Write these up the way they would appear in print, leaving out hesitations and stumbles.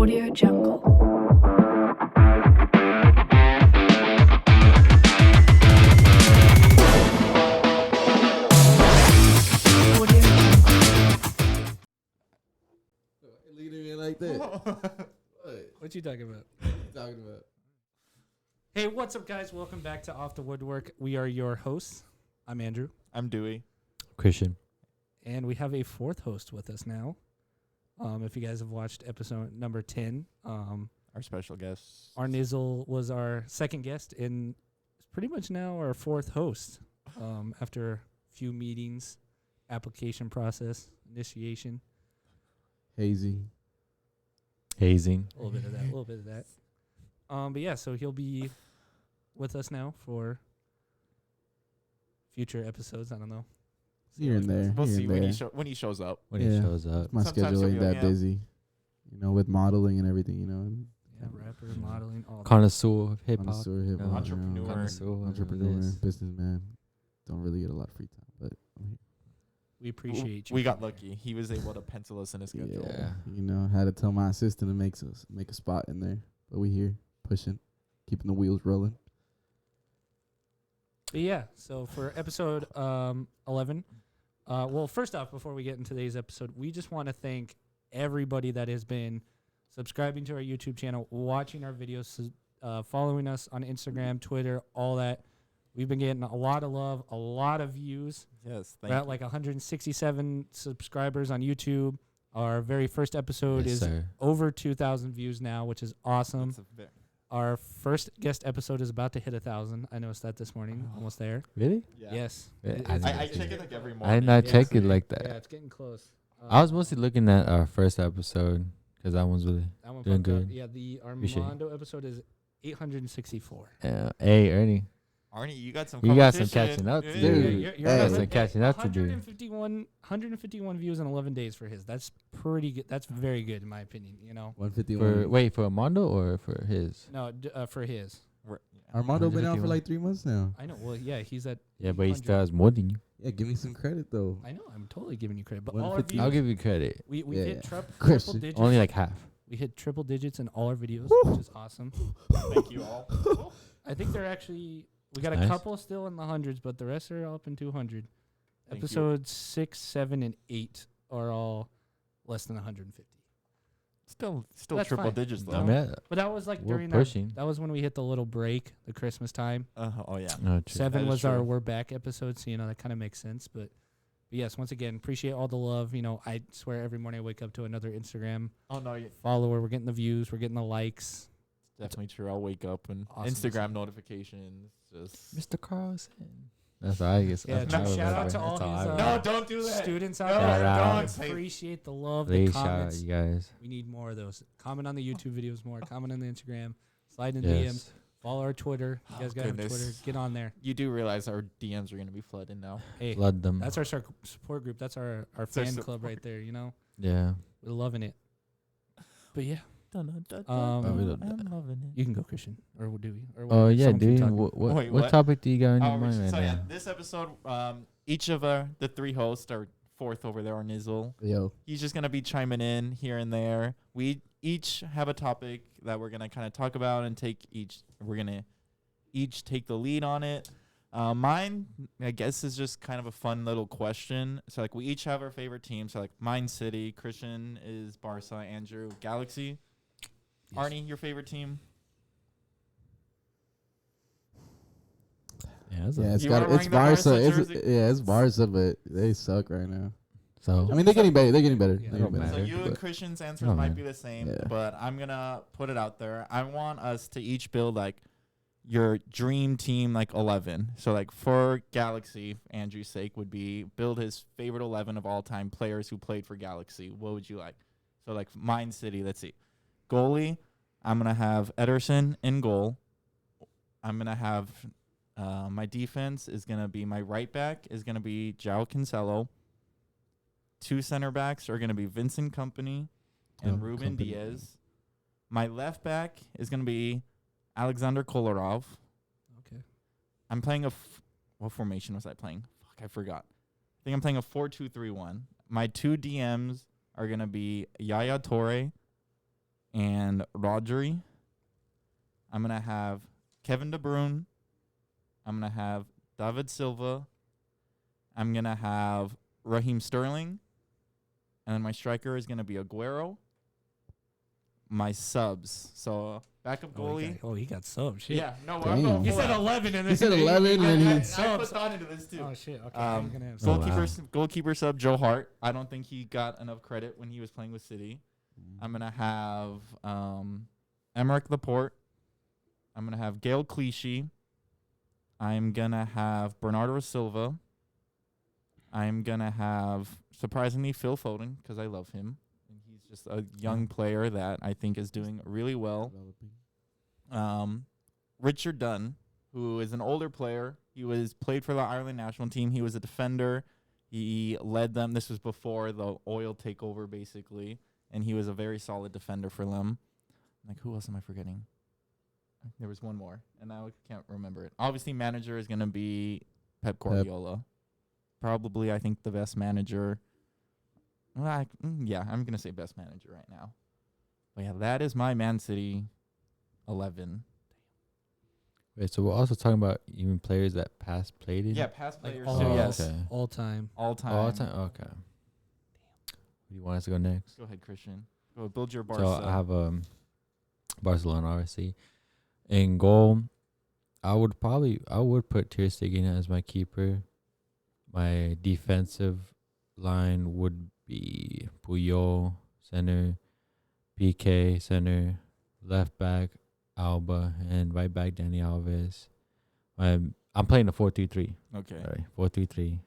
Audio Jungle. Leading me like that. What you talking about? Talking about. Hey, what's up, guys? Welcome back to Off the Woodwork. We are your hosts. I'm Andrew. I'm Dewey. Christian. And we have a fourth host with us now. If you guys have watched episode number 10, Our special guest. Arnizel was our second guest and is pretty much now our fourth host after a few meetings, application process, initiation. Hazing. Hazing. A little bit of that. But yeah, so he'll be with us now for future episodes. I don't know. Here and there. We'll here see and when there. he shows up. When he shows up. My Sometimes schedule he'll ain't be that like, busy. You know, with modeling and everything, you know. And Yeah, rapper, modeling, all that. Connoisseur of hip hop. connoisseur, hip hop, Entrepreneur. entrepreneur, businessman. Don't really get a lot of free time, but I'm here. We appreciate you. We got lucky. He was able to pencil us in his schedule. Yeah, you know, had to tell my assistant to make a spot in there, but we here pushing, keeping the wheels rolling. But yeah, so for episode 11, well, first off, before we get into today's episode, we just want to thank everybody that has been subscribing to our YouTube channel, watching our videos, following us on Instagram, Twitter, all that. We've been getting a lot of love, a lot of views. Yes, We're at like 167 subscribers on YouTube. Our very first episode is over 2,000 views now, which is awesome. Our first guest episode is about to hit 1,000. I noticed that this morning. Almost there. Really? Yeah. Yes. I check it like every morning. I did not Yeah, check so it like that. Yeah, it's getting close. I was mostly looking at our first episode because that one's really. that one doing popped up. good. Yeah, the Appreciate it. Armando episode is 864. Hey, Ernie. Arnie, you got some You got some competition. catching up to Yeah. do. You're You got at some catching up to do. 151 views in 11 days for his. That's pretty good. That's very good in my opinion. You know. 151. For Armando or for his? No, for his. Armando been out for 151. like 3 months now. I know. Well, yeah, he's at. Yeah, but he 800. still has more than you. Yeah, give me some credit though. I know. I'm totally giving you credit, but all our 150. views. I'll give you credit. We Yeah. hit triple Christian. digits. Only like half. We hit triple digits in all our videos, which is awesome. Thank you all. I think they're actually. We got a Nice. couple still in the hundreds, but the rest are up in 200. Thank you. Episodes 6, 7, and 8 are all less than 150. Still That's triple fine. digits though. I mean, But that was like we're during pushing. that was when we hit the little break, the Christmas time. Oh yeah. Oh, true. 7 That is was our true. We're Back episode, so, you know, that kind of makes sense. But yes, once again, appreciate all the love. You know, I swear every morning I wake up to another Instagram Oh no, yeah. follower. We're getting the views. We're getting the likes. Definitely true. I'll wake up and Awesome. Instagram notifications. Just Mr. Carlson. That's all I guess. Yeah, that's all I shout out remember. to all That's all his, I uh, remember. no, don't do that. Students out No, there, don't I say- appreciate the love, Please the shout out comments. you guys. We need more of those. Comment on the YouTube videos more. Comment on the Instagram. Slide in Yes. DMs. Follow our Twitter. You guys Oh, got our goodness. Twitter. Get on there. You do realize our DMs are gonna be flooded now. Hey, Flood them. that's our support group. That's our our fan support club right there. You know, Yeah. we're loving it. But yeah, I'm loving it. you can go, Christian, or do we? Or Oh yeah, someone keep dude. talking. What Wait, what what? topic do you got on your Oh, mind right so now? yeah, this episode, each of the three hosts, our fourth over there, Nizzle, Yo, he's just gonna be chiming in here and there. We each have a topic that we're gonna kind of talk about and we're gonna each take the lead on it. Mine, I guess, is just kind of a fun little question. So like we each have our favorite team. So like mine, City. Christian is Barca. Andrew, Galaxy. Yes. Arnie, your favorite team? Yeah, that's yeah, it's You got are it's wearing the Barca Barca. jersey? It's Barca, but they suck right now. so. I mean, they're getting better. They're getting better. Yeah. They're getting Don't better. So matter. you and But Christian's answers Oh, might man. be the same, Yeah. but I'm gonna put it out there. I want us to each build like your dream team, like 11. So like for Galaxy, Andrew's sake would be build his favorite 11 of all time players who played for Galaxy. What would you like? So like mine, City. Let's see. Goalie, I'm gonna have Ederson in goal. I'm gonna have my defense is gonna be my right back is gonna be João Cancelo. 2 center backs are gonna be Vincent Kompany and Oh, Ruben Kompany. Diaz. My left back is gonna be Alexander Kolarov. Okay. I'm playing what formation was I playing? Fuck, I forgot. I think I'm playing a 4-2-3-1. My 2 DMs are gonna be Yaya Toure and Rodri. I'm going to have Kevin De Bruyne. I'm going to have David Silva. I'm going to have Raheem Sterling. And then my striker is going to be Aguero. My subs. So backup goalie. He got subs. Shit. Yeah, no, Damn. I'm going You full said out. 11 and He said 11 and I he. put subs. thought into this too. Oh shit. Okay. Um, I'm gonna have Oh, subs. wow. Goalkeeper sub Joe Hart. I don't think he got enough credit when he was playing with City. I'm gonna have Emerick Laporte. I'm gonna have Gail Clichy. I'm gonna have Bernardo Silva. I'm gonna have surprisingly Phil Foden because I love him. And he's just a young player that I think is doing really well. Richard Dunn, who is an older player. He played for the Ireland national team. He was a defender. He led them. This was before the oil takeover, basically. And he was a very solid defender for them. Like, who else am I forgetting? There was one more, and I can't remember it. Obviously, manager is going to be Pep Guardiola. Probably, I think, the best manager. Well, I'm going to say best manager right now. But yeah, that is my Man City 11. Wait, so we're also talking about even players that played in? Yeah, past Like players. all, So yes, okay. all time. all time. All time? Okay. Who do you want us to go next? Go ahead, Christian. Go build your So Barca. I have Barcelona, obviously. In goal, I would put Ter Stegen as my keeper. My defensive line would be Puyol, center, PK, center, left back, Alba, and right back, Dani Alves. I'm playing a 4-3-3. Okay. Sorry, 4-3-3.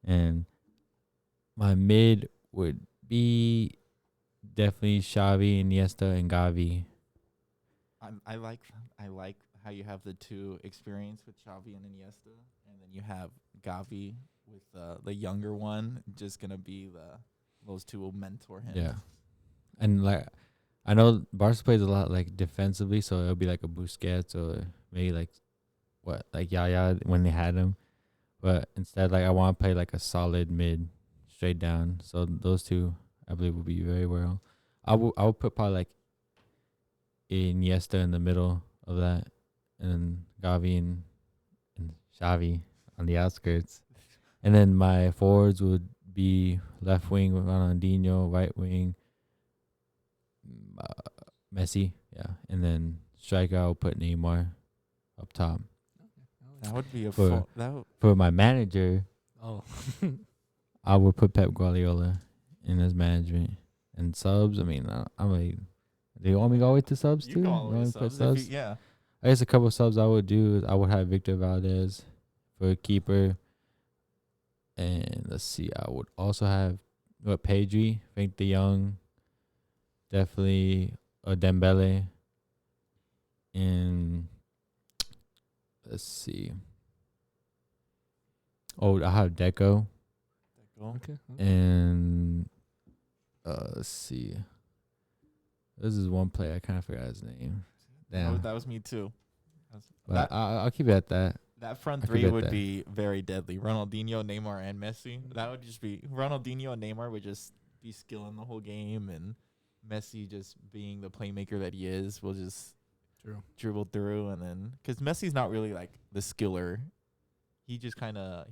And my mid would be definitely Xavi, Iniesta, and Gavi. I like how you have the two experience with Xavi and Iniesta, and then you have Gavi with the younger one. Just gonna be those two will mentor him. Yeah. And like I know Barca plays a lot like defensively, so it'll be like a Busquets or maybe like Yaya when they had him. But instead, like I want to play like a solid mid, straight down. So those two, I believe, will be very well. I would put probably like Iniesta in the middle of that, and then Gavi and Xavi on the outskirts. And then my forwards would be left wing with Ronaldinho, right wing Messi, yeah, and then striker I'll put Neymar up top. That would be a For- that For my manager, Oh. I would put Pep Guardiola in his management. And subs, I mean, I'm like, do you want me to go all the way to subs you too? go all You the way want to me to put subs. If subs? you- yeah. I guess a couple of subs I would do is I would have Victor Valdez for a keeper. And let's see, I would also have Pedri, Frank de Jong, definitely Dembele. And let's see. Oh, I have Deco. Okay. And let's see. This is one player I kind of forgot his name. Damn. That was me too. But That, I'll keep it at that. that front I could three get would that. be very deadly. Ronaldinho, Neymar, and Messi. That would just be Ronaldinho and Neymar would just be skilling the whole game, and Messi just being the playmaker that he is will just dribble through, and then because Messi's not really like the skiller. He just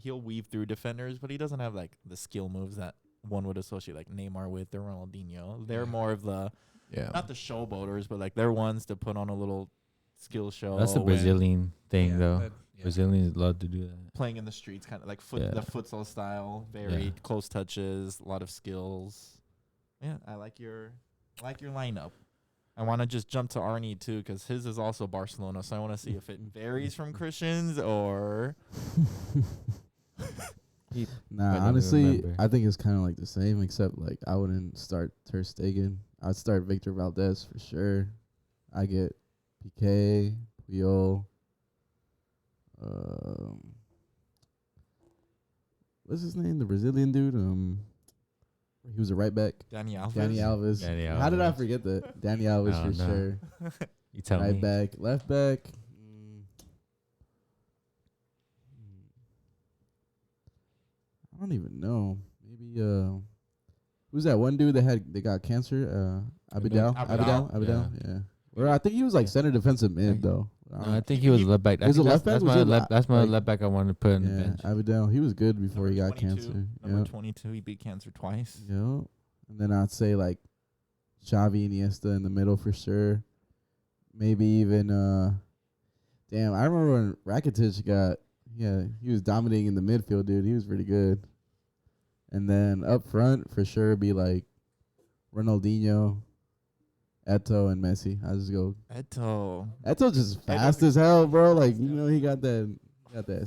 he'll weave through defenders, but he doesn't have like the skill moves that one would associate like Neymar with or Ronaldinho. They're more of the not the showboaters, but like they're ones to put on a little skill show. That's the when Brazilian thing, Yeah, though. that- yeah. Brazilians love to do that. playing in the streets, kind of like Yeah. the futsal style, very close touches, a lot of skills. Yeah, I like your lineup. I want to just jump to Arnie too, because his is also Barcelona, so I want to see if it varies from Christian's or. Nah, I don't honestly, remember. I think it's kind of like the same, except like I wouldn't start Ter Stegen. I'd start Victor Valdez for sure. I get PK, Puyol. What's his name? The Brazilian dude. He was a right back. Dani Alves. Dani Alves. Dani How did I Alves. forget that? Dani Alves I for don't know. sure. You tell Right me. back, left back. I don't even know. Maybe who's that one dude that got cancer? Abidal. Yeah. Or I think he was like center defensive mid though. No, I think he was left back. He was a left back? That's my left back I wanted to put on the bench. Abidal. He was good before he got cancer. Number 22, he beat cancer twice. Yep. And then I'd say like Xavi, Iniesta in the middle for sure. Maybe even damn, I remember when Rakitic he was dominating in the midfield, dude. He was pretty good. And then up front for sure be like Ronaldinho, Eto'o, and Messi. I just go Eto'o just fast as hell, bro. Like he got that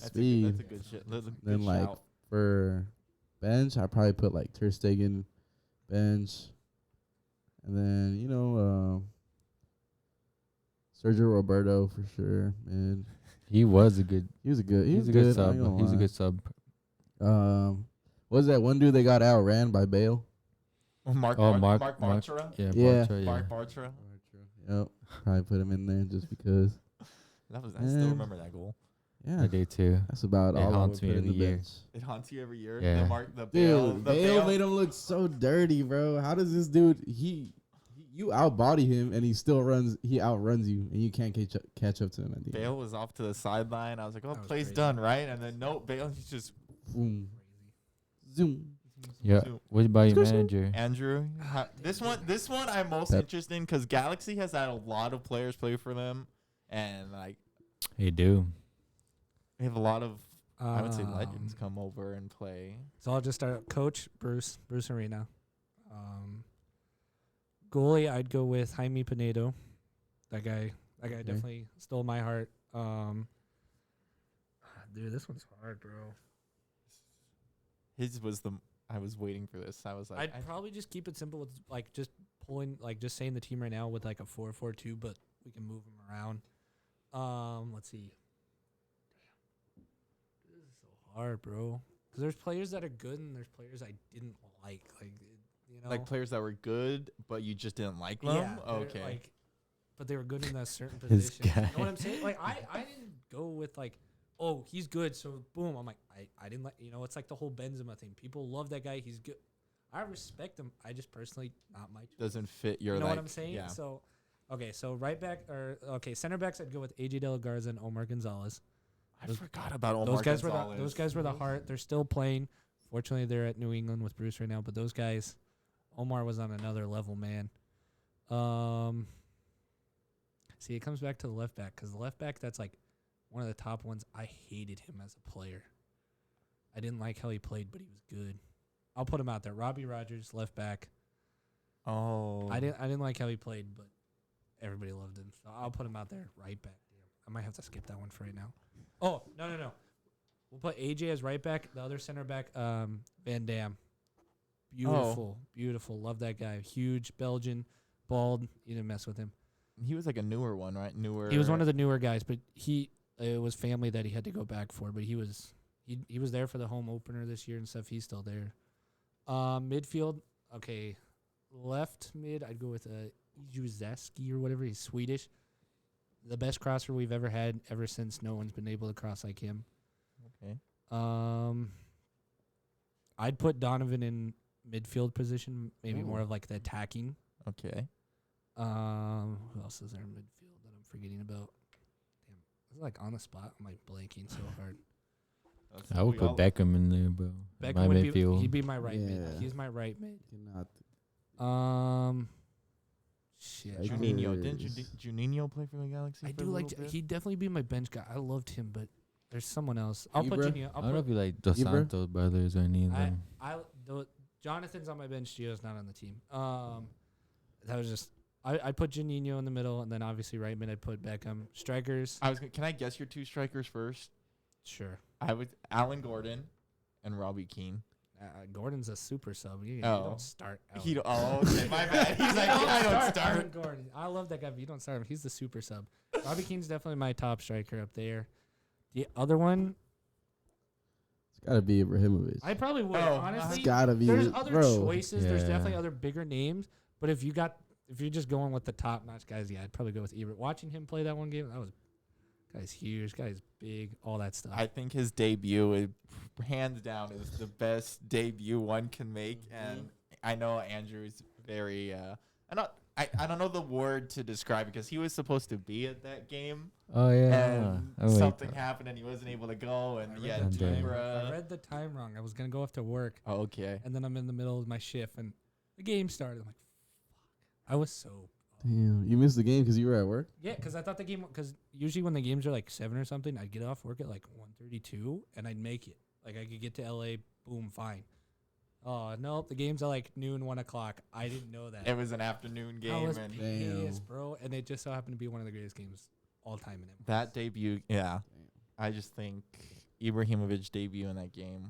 speed. That's a good shit. That's a good then like shout. for bench, I probably put like Ter Stegen bench, and then Sergio Roberto for sure, man. He was a good sub. He's a good sub. What was that one dude they got outran by Bale? Mark Bartra. Yeah. Mark Bartra. Yep. Probably put him in there just because. I still remember that goal. Yeah. I do too. That's about It all I would haunts put me in every the year. bench. It haunts you every year. Yeah. Dude, Bale made him look so dirty, bro. How does this dude you outbody him and he outruns you and you can't catch up to him at the Bale was off to the sideline. I was like, oh, play's crazy. done, right? And then no, Bale, he's just boom. Zoom. Yeah. Zoom. What about your manager? Andrew. This one I'm most interested in because Galaxy has had a lot of players play for them, and like They do. we have a lot of I would say legends come over and play. So I'll just start. Coach Bruce Arena. Goalie, I'd go with Jaime Pinedo. That guy definitely stole my heart. Dude, this one's hard, bro. His was I was waiting for this. I was like, I'd probably just keep it simple with like just pulling, like just saying the team right now with like a 4-4-2, but we can move them around. Let's see. Damn, this is so hard, bro. Because there's players that are good and there's players I didn't like. like players that were good, but you just didn't like them. Yeah, Okay. like, but they were good in a certain This position. guy. You know what I'm saying? Like I didn't go with like, oh, he's good, so boom. I'm like, I didn't like, it's like the whole Benzema thing. People love that guy. He's good. I respect him. I just personally not my choice. Doesn't fit your You know like, what I'm saying? Yeah. So, center backs I'd go with AJ De La Garza and Omar Gonzalez. I forgot about Omar Those guys Gonzalez. were the heart. They're still playing. Fortunately, they're at New England with Bruce right now. But those guys, Omar was on another level, man. See, it comes back to the left back because the left back that's like one of the top ones. I hated him as a player. I didn't like how he played, but he was good. I'll put him out there. Robbie Rogers, left back. Oh. I didn't like how he played, but everybody loved him. So I'll put him out there. Right back. Damn. I might have to skip that one for right now. Oh, no. We'll put AJ as right back. The other center back, Van Dam. Beautiful. Love that guy. Huge, Belgian, bald. You didn't mess with him. He was like a newer one, right? He was one of the newer guys, but it was family that he had to go back for. But he was there for the home opener this year and stuff. He's still there. Midfield, okay. Left mid, I'd go with Ijuzeski or whatever. He's Swedish. The best crosser we've ever had ever since no one's been able to cross like him. Okay. I'd put Donovan in midfield position, maybe more of like the attacking. Okay. Who else is there in midfield that I'm forgetting about? Damn, this is like on the spot. I'm like blanking so hard. I would put Beckham in there, bro. Beckham would be. He'd be my right mid. Yeah. He's my right mid. Cannot. Shit. Juninho. Didn't Juninho play for the Galaxy? I for do a like. little bit? He'd definitely be my bench guy. I loved him, but there's someone else. I'll put Ibra? Juninho. I don't know if you like Dos Ibra? Santos brothers or any of them. Jonathan's on my bench. Gio's not on the team. That was just. I put Juninho in the middle, and then obviously right mid. I'd put Beckham. Strikers. Can I guess your two strikers first? Sure. I would Alan Gordon and Robbie Keane. Gordon's a super sub. You Oh. don't start. Okay, my bad. He's like, I don't start. Alan Gordon. I love that guy, but you don't start him. He's the super sub. Robbie Keane's definitely my top striker up there. The other one, It's gotta be Ibrahimovic. I probably would. Oh, honestly, It's gotta be. there's other bro. choices. There's Yeah. definitely other bigger names. But if you're just going with the top notch guys, yeah, I'd probably go with Ibra. Watching him play that one game, guy's huge, guy's big, all that stuff. I think his debut, hands down, is the best debut one can make. And I know Andrew's very, I don't know the word to describe because he was supposed to be at that game. Oh yeah. And something happened and he wasn't able to go. And I yeah, read, the time, Dubra. I read the time wrong. I was gonna go after work, Oh, okay. and then I'm in the middle of my shift, and the game started. I'm like, fuck. I was so. Damn, you missed the game because you were at work. Yeah, because I thought the game. Because usually when the games are like 7 or something, I'd get off work at like 1:32, and I'd make it. Like I could get to LA, boom, fine. Oh nope, the game's at like noon, 1 o'clock. I didn't know that. It was an afternoon game. I was And pissed, bro, and it just so happened to be one of the greatest games all time in MLS. that debut, yeah. I just think Ibrahimovic debut in that game.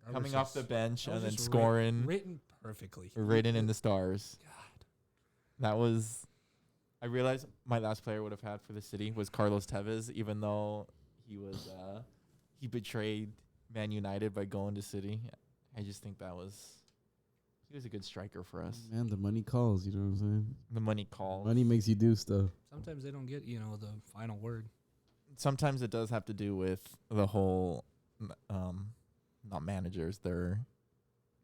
That Coming was off the just- bench that and was then just scoring. written perfectly. Written in the stars. God. That was. I realized my last player would have had for the city was Carlos Tevez, even though he was he betrayed Man United by going to City. I just think he was a good striker for us. Man, the money calls. You know what I'm saying? The money calls. Money makes you do stuff. Sometimes they don't get the final word. Sometimes it does have to do with the whole, not managers, they're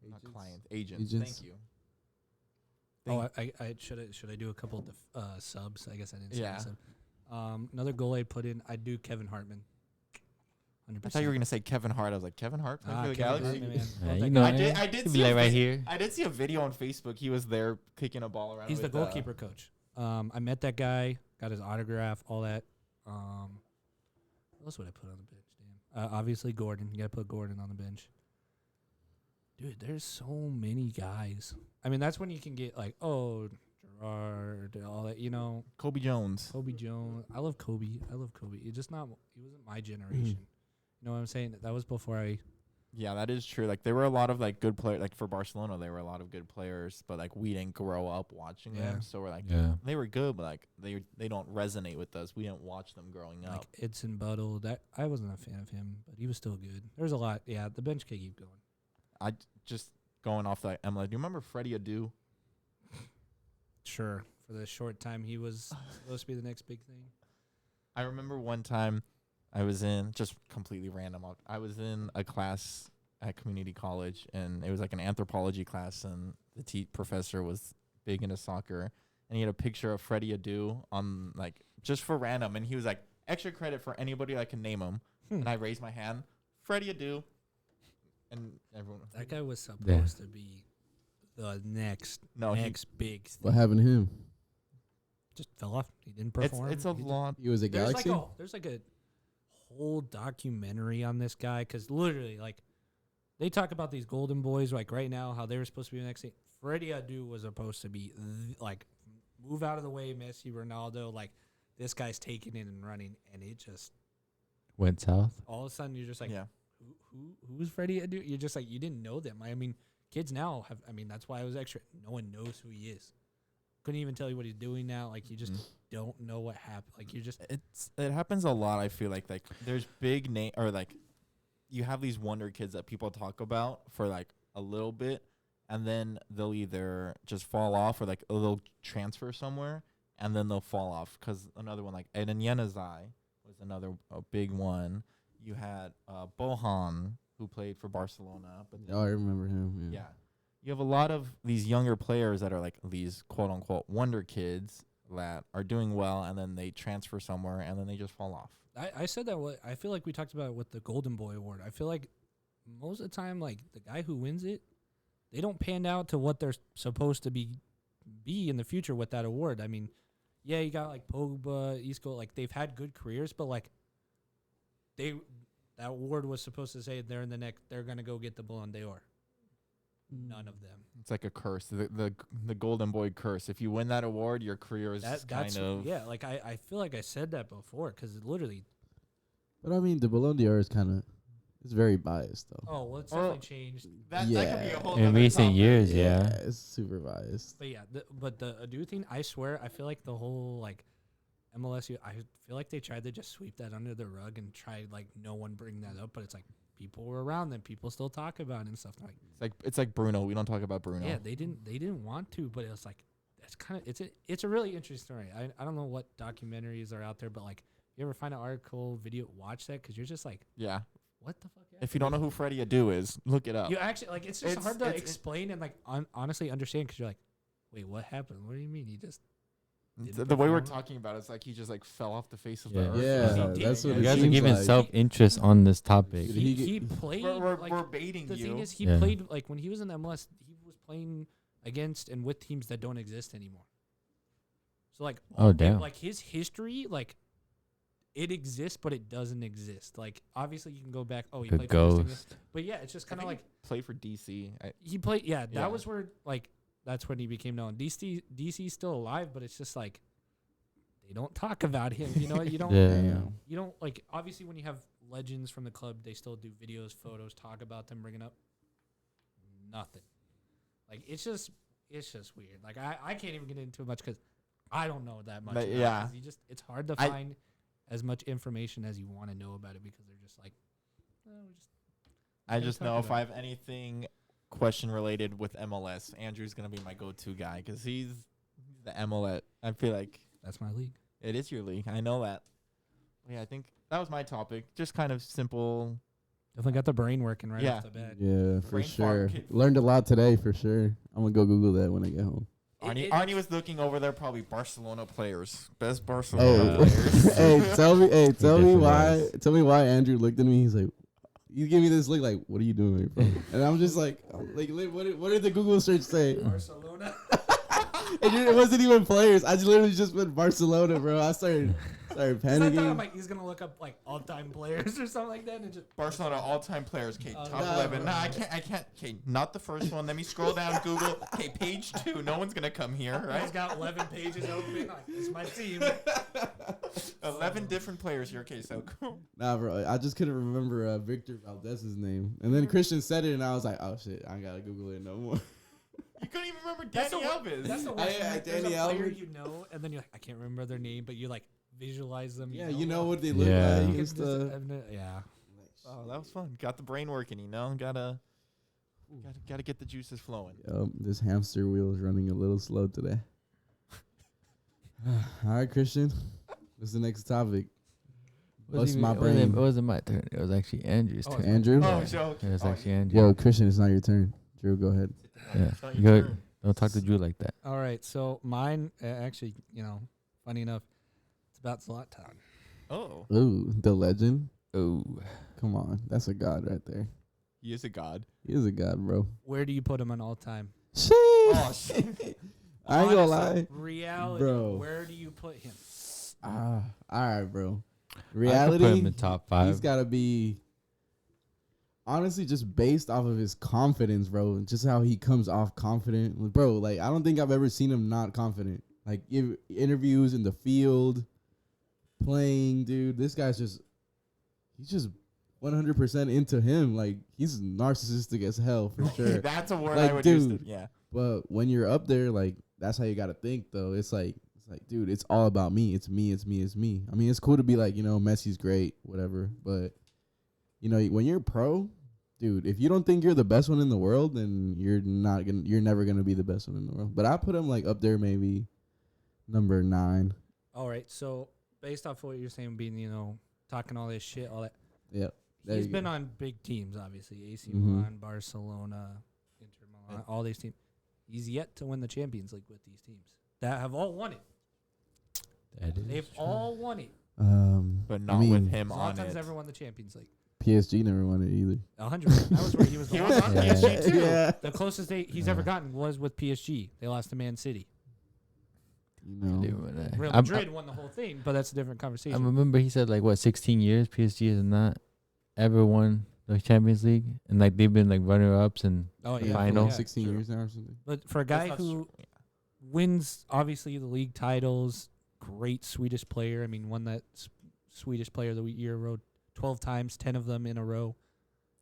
not clients, agents. Agents. Thank you. Oh, I should I do a couple of subs? I guess I didn't say Yeah. sub. Another goal I put in. I'd do Kevin Hartman. 100%. I thought you were gonna say Kevin Hart. I was like, Kevin Hart played for the Kevin Galaxy. Hartman, man. Yeah, Love you that know, guy. I did He'd be see like a right vid- here. I did see a video on Facebook. He was there kicking a ball around. He's the with, goalkeeper coach. I met that guy, got his autograph, all that. What else would I put on the bench? Damn. Obviously Gordon. You gotta put Gordon on the bench. Dude, there's so many guys. I mean, that's when you can get like, oh, Gerard, all that. Kobe Jones. Kobe Jones. I love Kobe. He wasn't my generation. You know what I'm saying? That was before I. Yeah, that is true. Like there were a lot of like good players. Like for Barcelona, there were a lot of good players, but like we didn't grow up watching Yeah. them. So we're like, Yeah. they were good, but like they don't resonate with us. We didn't watch them growing up. Like Edson Buttle. That I wasn't a fan of him, but he was still good. There's a lot. Yeah, the bench can keep going. I just going off that MLS. Do you remember Freddie Adu? Sure. For the short time he was supposed to be the next big thing. I remember one time I was in just completely random. I was in a class at community college, and it was like an anthropology class, and the professor was big into soccer, and he had a picture of Freddie Adu on like just for random, and he was like extra credit for anybody I can name him, and I raised my hand, Freddie Adu, and everyone. That guy was supposed to be the next big thing. What happened to him? Just fell off. He didn't perform. It's a He lot. He was a There's Galaxy. there's like a whole documentary on this guy because literally, like, they talk about these golden boys, like right now, how they were supposed to be the next thing. Freddie Adu was supposed to be like move out of the way, Messi, Ronaldo. Like this guy's taking it and running, and it just Went south. all of a sudden you're just like, Yeah. who's Freddie Adu? You're just like you didn't know them. I mean, kids now have. I mean, that's why I was extra. No one knows who he is. Couldn't even tell you what he's doing now. Like you just don't know what happened. Like you just It happens a lot. I feel like there's big name or like you have these wonder kids that people talk about for like a little bit, and then they'll either just fall off or like they'll transfer somewhere and then they'll fall off. Because another one like Eden Yenazai was another a big one. You had Bohan who played for Barcelona, but then, Oh, I remember him. yeah. You have a lot of these younger players that are like these quote unquote wonder kids that are doing well, and then they transfer somewhere and then they just fall off. I said that. I feel like we talked about it with the Golden Boy Award. I feel like most of the time, like the guy who wins it, they don't pan out to what they're supposed to be in the future with that award. I mean, yeah, you got like Pogba, Isco, like they've had good careers, but like that award was supposed to say they're gonna go get the Ballon d'Or. None of them. It's like a curse, the Golden Boy curse. If you win that award, your career is kind of yeah. Like I feel like I said that before because literally. But I mean, the Ballon d'Or is it's very biased though. Oh well, it's Well, definitely changed. that could be a whole In nother recent topic. years, yeah. It's super biased. But yeah, but the Adu thing, I swear, I feel like the whole like MLS, I feel like they tried to just sweep that under the rug and try like no one bring that up, but it's like people were around them, people still talk about it and stuff like. It's like Bruno. We don't talk about Bruno. Yeah, they didn't want to, but it was like that's kind of it's a really interesting story. I don't know what documentaries are out there, but like you ever find an article, video, watch that because you're just like, Yeah. what the fuck? If you don't know who Freddie Adu is, look it up. You actually like it's just It's- hard to it's- explain and like honestly understand because you're like, wait, what happened? What do you mean? He just The way we're talking about it, it's like he just like fell off the face of the Yeah. earth. Yeah, He that's did. what You it guys are seems giving like. self-interest on this topic. Dude, He played. We're like, baiting the you. thing is, he Yeah. played like when he was in the MLS, he was playing against and with teams that don't exist anymore. So like, Oh, damn. like his history, like it exists, but it doesn't exist. Like obviously, you can go back. Oh, he The played for this team, ghost. but yeah, it's just kind of like play for DC. he played. Yeah, Yeah. that was where like that's when he became known. DC's still alive, but it's just like they don't talk about him. You know, you don't. Yeah. You don't like obviously when you have legends from the club, they still do videos, photos, talk about them, bring it up. Nothing. Like it's just weird. Like I can't even get into it much because I don't know that much. But about it, yeah. 'cause it's hard to find as much information as you want to know about it because they're just like, I Can't just talk know if about I have anything question related with MLS, Andrew's gonna be my go-to guy because he's the MLS. I feel like that's my league. it is your league. I know that. Yeah, I think that was my topic. Just kind of simple. Definitely got the brain working right Yeah. off the bat. Yeah, for Brain sure. fart kid. Learned a lot today, for sure. I'm gonna go Google that when I get home. Arnie was looking over there, probably Barcelona players, best Barcelona Hey, players. hey, tell me Different why. ways. Tell me why Andrew looked at me. He's like, you give me this look like, what are you doing, bro? And I'm just like, what did the Google search say? Barcelona. It wasn't even players. I just literally just put Barcelona, bro. I started I thought I'm panicking. like he's gonna look up like all-time players or something like that and just Barcelona all-time players. Okay, Oh, top no, 11. bro. Nah, I can't. Okay, not the first one. Let me scroll down Google. Okay, page 2. No one's gonna come here, He's right? got 11 pages open. Like, it's my team. 11 different players here. Okay, so cool. Nah, bro. I just couldn't remember Victor Valdez's name. And then Christian said it, and I was like, oh, shit. I gotta Google it no more. You couldn't even remember That's Danny the Alves. That's the I- worst. I- Like, there's Danny a player Alves. you know, and then you're like, I can't remember their name, but you like visualize them. Yeah, you know what they look Yeah. like. You and can just, stuff. yeah. Oh, that was fun. Got the brain working, you know. Gotta get the juices flowing. This hamster wheel is running a little slow today. All right, Christian. What's the next topic? Bust my brain. It wasn't my turn. It was actually Andrew's Oh, turn. Andrew? Oh, joke. It was Oh, actually Andrew. Yo, Christian, it's not your turn. Drew, go ahead. Yeah. it's not You your go, turn. don't talk to Drew like that. All right, so mine actually, you know, funny enough, it's about Zlatan. Oh, Ooh, the legend. Oh, Come on. That's a god right there. he is a god. He is a god, bro. Where do you put him on all time? Sheesh. Oh, shit. I ain't gonna Honestly, lie. Reality. Bro. Where do you put him? All right, bro. I could Reality. put him in top 5. He's got to be honestly just based off of his confidence, bro. Just how he comes off confident, bro. Like I don't think I've ever seen him not confident. Like interviews in the field, playing, dude. This guy's he's just 100% into him. Like he's narcissistic as hell for sure. That's a word Like, I would use. dude. Yeah. But when you're up there, like that's how you got to think, though. It's like, dude, it's all about me. It's me. It's me. It's me. I mean, it's cool to be like, Messi's great, whatever. But when you're pro, dude, if you don't think you're the best one in the world, then you're never gonna be the best one in the world. But I put him like up there, maybe number 9. All right, so based off what you're saying, being, talking all this shit, all that, Yep. There he's you been go. on big teams, obviously. AC Mhm. Milan, Barcelona, Inter Milan, all these teams. He's yet to win the Champions League with these teams that have all won it. They've all won it. But I not mean, with him on Zlatan's it. never won the Champions League. PSG never won it either. 100%. That was where he was. He the was last on one. Yeah. PSG too. Yeah. The closest he's ever gotten was with PSG. They lost to Man City. Real Madrid won the whole thing, but that's a different I conversation. remember he said 16 years PSG has not ever won the Champions League, and they've been runner-ups and Oh Yeah, yeah, for Final. like Yeah. 16 True. years now or something. But for a That's guy not who true, yeah. wins obviously the league titles, great Swedish player. I mean, won that Swedish Player of the Year road 12 times, 10 of them in a row.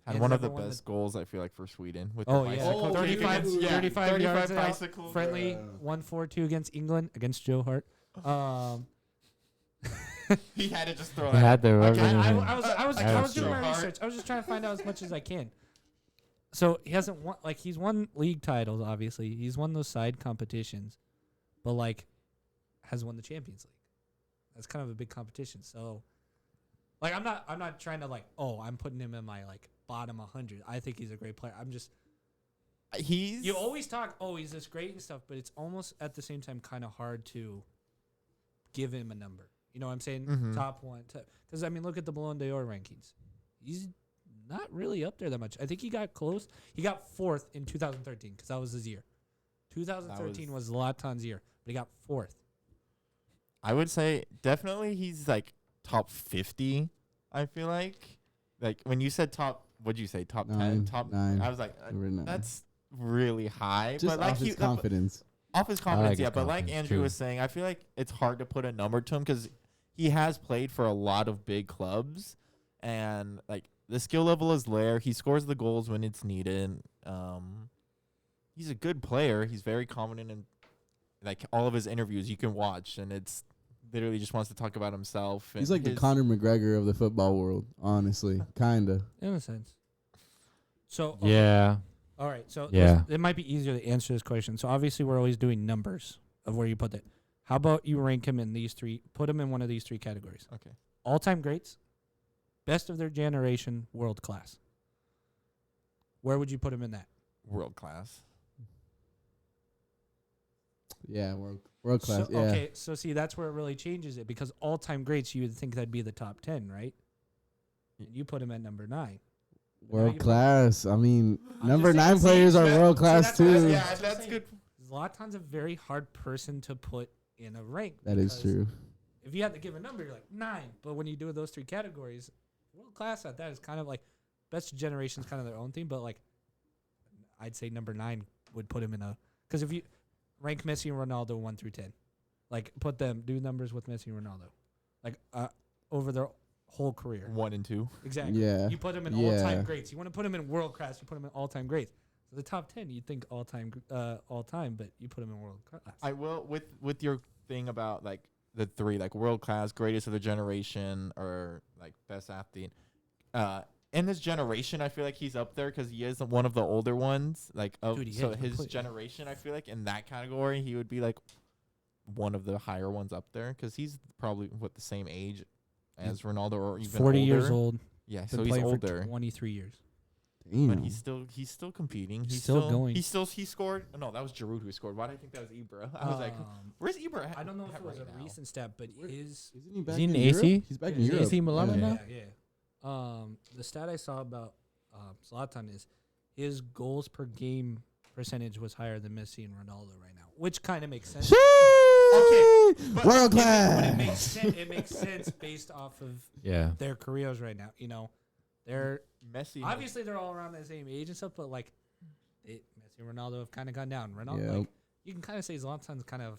Had He one has of the never won best goals I feel like for Sweden with Oh, the yeah. bicycle. Oh, 35 okay. yeah, 35 yards out, bicycle. friendly, Yeah. 1-4-2 against England against Joe Hart. He had to just throw He it. had the rubber. I was That's doing my true. research. I was just trying to find out as much as I can. So he hasn't won, he's won league titles, obviously. He's won those side competitions, but has won the Champions League. That's kind of a big competition. So, I'm not trying to I'm putting him in my bottom 100. I think he's a great player. I'm just, He's you always talk, he's this great and stuff, but it's almost at the same time kind of hard to give him a number. You know what I'm saying? Mhm. Top one. Because, I mean, look at the Ballon d'Or rankings. He's not really up there that much. I think he got close. He got 4th in 2013 because that was his year. 2013 was Zlatan's year, but he got 4th. I would say definitely he's like top 50. I feel like when you said top, what'd you say? Top 10, 9, top 9. I was like, Number 9. that's really high. Just but like off his confidence. Off his confidence, like his yeah. But like confidence, Andrew true. was saying, I feel like it's hard to put a number to him because he has played for a lot of big clubs, and like the skill level is there. He scores the goals when it's needed. He's a good player. He's very confident in like all of his interviews you can watch, and it's literally just wants to talk about himself. He's and like the his- Conor McGregor of the football world, honestly. Kinda. In a sense. So, Yeah. All right. So, Yeah. it might be easier to answer this question. So, obviously, we're always doing numbers of where you put it. How about you rank him in these 3, put him in one of these 3 categories? Okay. All-time greats, best of their generation, world class. Where would you put him in that? World class. Yeah, world class. So, yeah. Okay, so see, that's where it really changes it because all-time greats, you would think that'd be the top 10, right? And you put him at number 9. World class. I mean, I'm number just saying, 9 players see, are that- world see, class that's what I'm too. saying. Yeah, That's what I'm that's saying. good. Zlatan's a very hard person to put in a rank. That is because true. If you had to give a number, you're like 9. But when you do those 3 categories, world class at that is kind of like best generation's kind of their own thing. But like, I'd say number 9 would put him in a, because if you rank Messi and Ronaldo 1 through 10, like put them, do numbers with Messi and Ronaldo, like over their whole career. 1 and 2. Exactly. Yeah. You put them in Yeah. all-time greats. You want to put them in world class, you put them in all-time greats. So the top 10, you'd think all-time, but you put them in world class. I will with your thing about like the 3 like world class, greatest of the generation, or like best athlete. In this generation, I feel like he's up there because he is one of the older ones. Like of Dude, he so is his completely. generation, I feel like in that category he would be like one of the higher ones up there because he's probably the same age as Ronaldo or even 40 older. years old. Yeah, Been so he's playing older. for 23 years. Damn. But he's still competing. He's Still going. He scored. Oh, no, that was Giroud who scored. Why did I think that was Ibra? I was like, where's Ibra? I don't know if at it was right a now? recent stat, but his Isn't he back he in in AC? Europe? He's back in Yeah, Europe. AC Milan yeah. now? yeah. The stat I saw about Zlatan is his goals per game percentage was higher than Messi and Ronaldo right now, which kind of makes sense. Okay. But World But class. it makes sense based off of Yeah. their careers right now. You know, they're Messi. obviously they're all around the same age and stuff, but like Messi and Ronaldo have kind of gone down. Ronaldo, Yeah. like, you can kind of say Zlatan's kind of,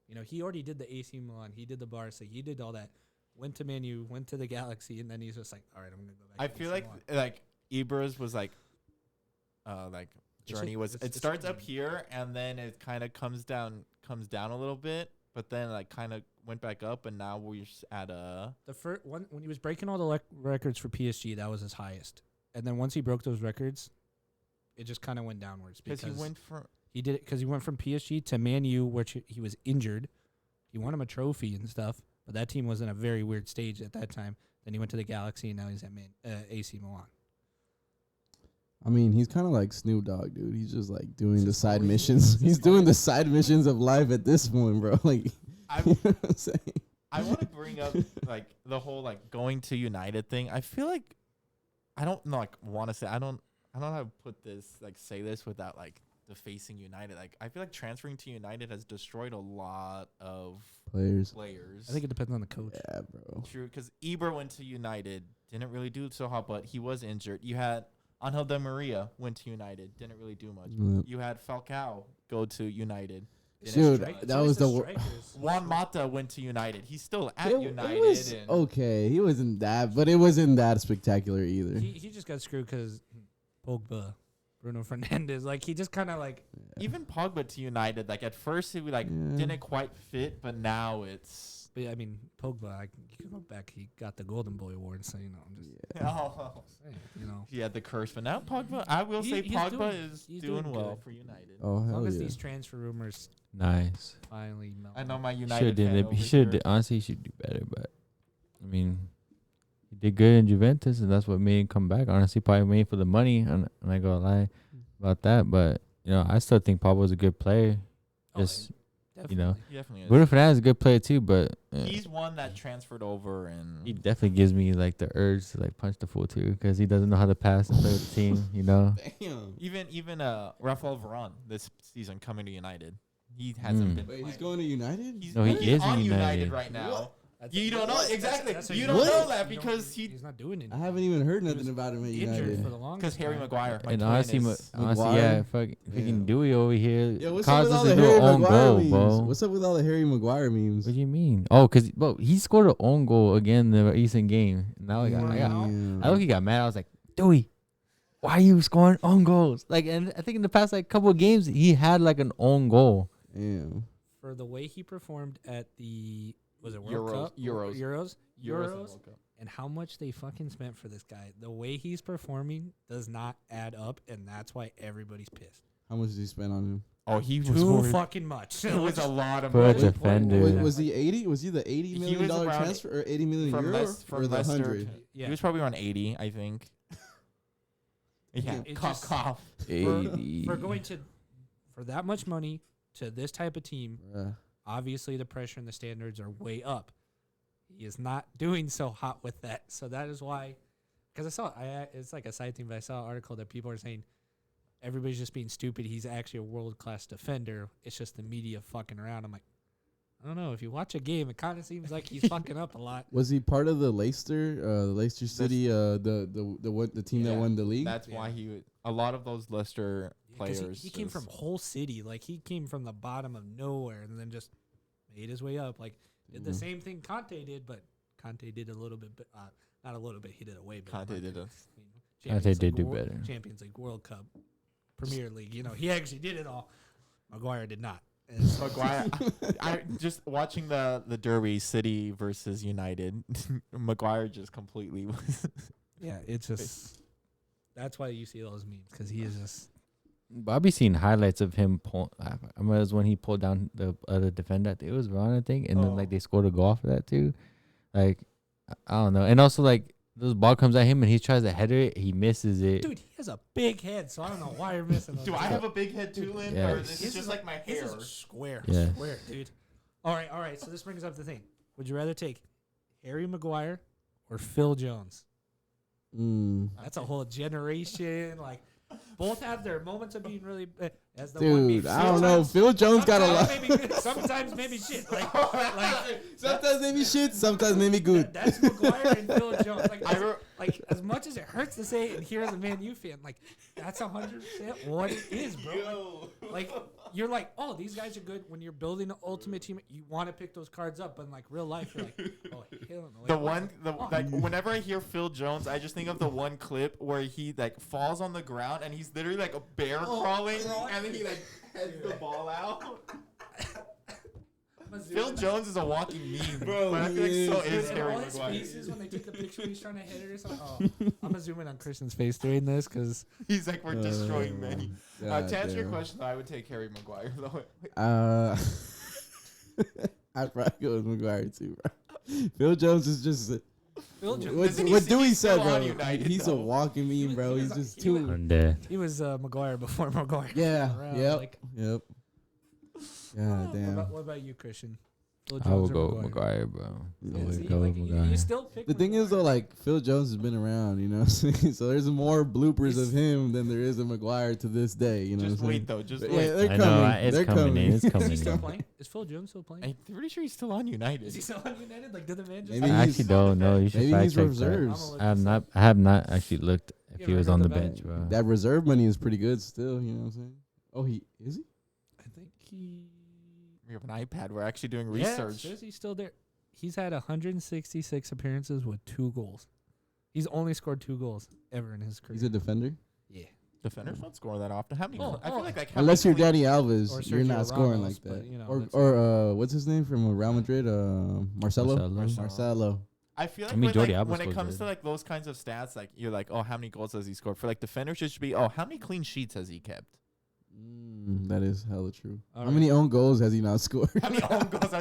you know, he already did the AC Milan, he did the Barca, he did all that. Went to Man U, went to the Galaxy, and then he's just like, all right, I'm gonna go back. I to feel AC like Milan. Ibra's was like journey just- was it's it starts up journey. here and then it kind of comes down a little bit, but then like kind of went back up, and now we're just at a The first one when he was breaking all the records for PSG, that was his highest. And then once he broke those records, it just kind of went downwards because because he went from he did it because he went from PSG to Man U, which he was injured. He won him a trophy and stuff, but that team was in a very weird stage at that time. Then he went to the Galaxy, and now he's at AC Milan. I mean, he's kind of like Snoop Dogg, dude. He's just like doing the just side always- missions. he's He's doing the side missions of life at this point, bro. Like, I you know what I'm saying? I want to bring up like the whole like going to United thing. I feel like I don't want to say I don't know how to put this say this without like defacing United. Like I feel like transferring to United has destroyed a lot of Players. players. I think it depends on the coach. Yeah, bro. True, because Ibra went to United, didn't really do so hot, but he was injured. You had Angel Di Maria went to United, didn't really do much. Yep. You had Falcao go to United. didn't Dude, do much. that was the Juan Mata went to United. He's still at It United. was and okay. He wasn't that, but it wasn't that spectacular either. He just got screwed because Pogba, Bruno Fernandes, like he just kind of like even Pogba to United, like at first he Yeah. didn't quite fit, but now it's But I mean, Pogba, you can go back. He got the Golden Boy award, so you know, I'm just oh, saying, you know. he had the curse. But now Pogba, I will say He's Pogba doing- is he's doing doing well good. for United. Oh, As hell long as yeah. these transfer rumors Nice. finally melt. I know my He United. should fan did. over He should here. honestly he should do better, but I mean, he did good in Juventus, and that's what made him come back. Honestly, probably made for the money, and I ain't gonna lie about that. But you know, I still think Pablo's a good player. Oh, Just You know, He definitely is. Bruno Fernandes is a good player too, but He's one that transferred over, and he definitely gives me like the urge to like punch the fool too, because he doesn't know how to pass and play with the team. You know, Damn. even Rafael Varane this season coming to United, he hasn't been. Wait, he's playing. going to United? He's, No, he he's is on United. right now. What? You don't know exactly. That's You a- don't What? know that You don't- because he's not doing it. I haven't even heard He nothing was about him at injured United. for the longest because Harry time. Maguire. My and twin honestly, is- Maguire? fucking Yeah. Dewey over here Yeah, what's up with caused all us the to do Harry an own Maguire goal, memes? bro. What's up with all the Harry Maguire memes? What do you mean? Oh, cause he scored an own goal again in the recent game. Now I look, he got mad. I was like, Dewey, why are you scoring own goals? Like, and I think in the past like couple of games he had like an own goal. Damn. For the way he performed at the World Euros- Cup? Euros. Euros? and World Cup. And how much they fucking spent for this guy. The way he's performing does not add up, and that's why everybody's pissed. How much did he spend on him? Oh, he was Too worth- fucking much. It was a lot of For a money. defender. Was he 80? Was he the $80 He million was around transfer or 80 million from euro from or the Leicester 100? Yeah. He was probably around 80, I think. Yeah, It cough, just- cough. For going to for that much money to this type of team, Bruh. obviously the pressure and the standards are way up. He is not doing so hot with that. So that is why, because it's like a side thing, but I saw an article that people are saying everybody's just being stupid. He's actually a world-class defender. It's just the media fucking around. I'm like, I don't know. If you watch a game, it kind of seems like he's fucking up a lot. Was he part of the Leicester City, the team that Yeah, won the league? That's why he would. A lot of those Leicester 'Cause players. he came is- from whole city. Like, he came from the bottom of nowhere and then just made his way up. Like, did the same thing Conte did, but Conte did a little bit, not a little bit. He did a way better. Conte did a- Conte did do better. Champions League, World Cup, Premier League. You know, he actually did it all. Maguire did not. And so Maguire. I just watching the Derby, City versus United. Maguire just completely was. yeah, it's just that's why you see those memes, because he is just Bobby seen highlights of him pull. I remember it was when he pulled down the other defender. It was Ron, I think, and then like they scored a goal for that too. Like I don't know, and also like this ball comes at him and he tries to header it, he misses it. dude. He has a big head, so I don't know why you're missing. Those Do I have a big head too, Lynn? Yeah. Or is this His just is like my His hair? is square, Yeah. square, dude. All right. So this brings up the thing: would you rather take Harry Maguire or Phil Jones? That's a whole generation. Like, both have their moments of being really. As the one being Dude, I don't know. sometimes- Phil Jones got a lot. sometimes maybe good, sometimes maybe shit. Like Sometimes maybe shit, sometimes maybe good. that's Maguire and Phil Jones. Like, I re- like as much as it hurts to say it, and here as a Man U fan, like that's 100% what it is, bro. Like you're like, oh, these guys are good. When you're building an ultimate team, you want to pick those cards up, but in like real life, you're like, oh, hell no. Like, The one, oh, like, whenever I hear Phil Jones, I just think of the one clip where he like falls on the ground and he's literally like a bear crawling, and then he like heads the ball out. Phil Jones is a walking meme, Bro, but I feel like so he is and Harry all his Maguire. faces when they take the picture when he's trying to hit it or something. Oh, I'm gonna zoom in on Christian's face during this because He's like, we're destroying many. To answer your damn. question, though, I would take Harry Maguire though. I'd probably go with Maguire too, bro. Phil Jones is just Phil Jones. what Isn't he- Dewey he's said, still bro. on United, He's a though. walking meme, bro. He's just he too. was- I'm dead. He was Maguire before Maguire. Yeah. came around, Yep. like- Yep. God damn. What about you, Christian? Phil I will Jones or go with Maguire, bro. Yeah, Always See, go like, with you Maguire. still pick The thing is though, Maguire. like Phil Jones has been around, you know what I'm saying? So there's more bloopers of him than there is of Maguire to this day, you know Just what I'm wait saying? though, just But wait. yeah, they're I coming. know, it's they're coming in, it's Is coming he still in. playing? Is Phil Jones still playing? I'm pretty sure he's still on United. Is he still on United? Like, did the man just? Maybe I he's- actually don't know. You should maybe fact he's check that. reserves. I have not actually looked if You he ever was heard on the about bench, it? bro. That reserve money is pretty good still, you know what I'm saying? Oh, he is he? I think he. We have an iPad. We're actually doing Yeah, research. says he's still there. He's had 166 appearances with 2 goals. He's only scored 2 goals ever in his career. He's a defender. Yeah. Defenders don't score that often. How many? Oh, I feel oh. like how Unless many you're clean- Danny Or Alves, you're Sergio not scoring Ramos, like that. but, you know, or that's- what's his name from Real Madrid? Marcelo. Marcelo. Marcelo. I feel like I mean, when, Jordi like, Alba when it scores comes good. to like those kinds of stats, like you're like, oh, how many goals has he scored? For like defenders, it should be, oh, how many clean sheets has he kept? That is hella true. All How many own goals has he not scored? How many own goals?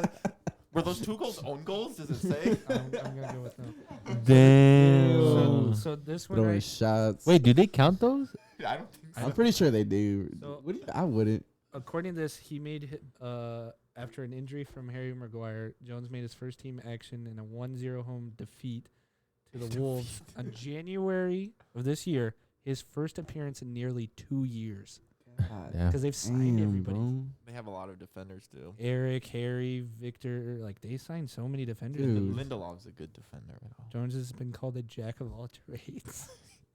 Were those 2 goals own goals? Does it say? I'm gonna go with no. Damn. So this one, Throwing right? shots. Wait, do they count those? I don't think so. I'm pretty sure they do. So- I wouldn't. According to this, he made after an injury from Harry Maguire, Jones made his first team action in a 1-0 home defeat to the Wolves on January of this year. His first appearance in nearly 2 years. Yeah. Because they've signed everybody. Bro. They have a lot of defenders too. Eric, Harry, Victor. Like, they signed so many defenders. Dude. Lindelof's a good defender. Jones has been called a jack of all trades.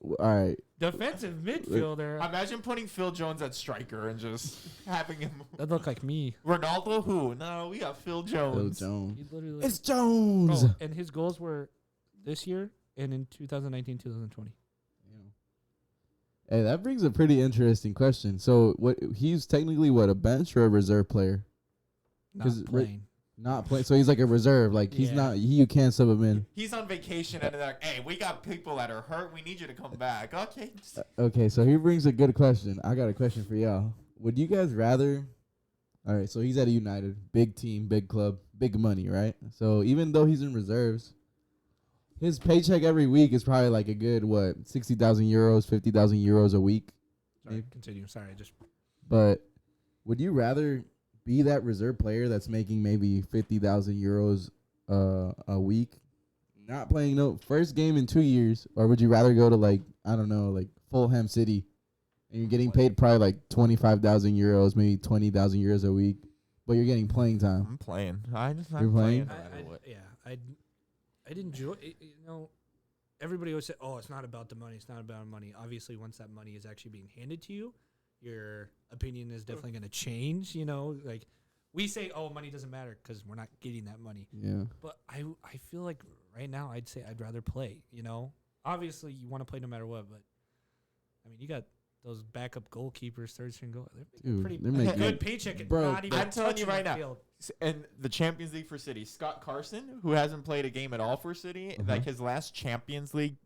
All right. Defensive midfielder. Imagine putting Phil Jones at striker and just having him. That looked like me. Ronaldo who? No, we got Phil Jones. Phil Jones. He literally It's Jones. Oh, and his goals were this year and in 2019, 2020. Hey, that brings a pretty interesting question. So, what he's technically a bench or a reserve player? Not 'Cause playing. Not playing. So he's like a reserve. Like he's Yeah. not. You can't sub him in. He's on vacation and they're like, hey, we got people that are hurt. We need you to come back. Okay. Okay, so he brings a good question. I got a question for y'all. Would you guys rather? All right, so he's at a United, big team, big club, big money, right? So even though he's in reserves, his paycheck every week is probably like a good 60,000 euros, 50,000 euros a week. Sorry, Maybe. continue. Sorry, I just. But would you rather be that reserve player that's making maybe 50,000 euros a week, not playing no first game in 2 years, or would you rather go to like Fulham City, and you're getting paid probably like 25,000 euros, maybe 20,000 euros a week, but you're getting playing time? I'm playing. I'm You're playing? no matter what. I'd enjoy it. Everybody always say, oh, it's not about the money. It's not about money. Obviously, once that money is actually being handed to you, your opinion is definitely going to change. Like we say, oh, money doesn't matter because we're not getting that money. Yeah. But I feel like right now I'd say I'd rather play. Obviously you want to play no matter what, but I mean you got those backup goalkeepers, third string goal. They're Dude, pretty they're making good paycheck and Bro, not even. I'm telling you touching right the now. field. And the Champions League for City, Scott Carson, who hasn't played a game at all for City, like his last Champions League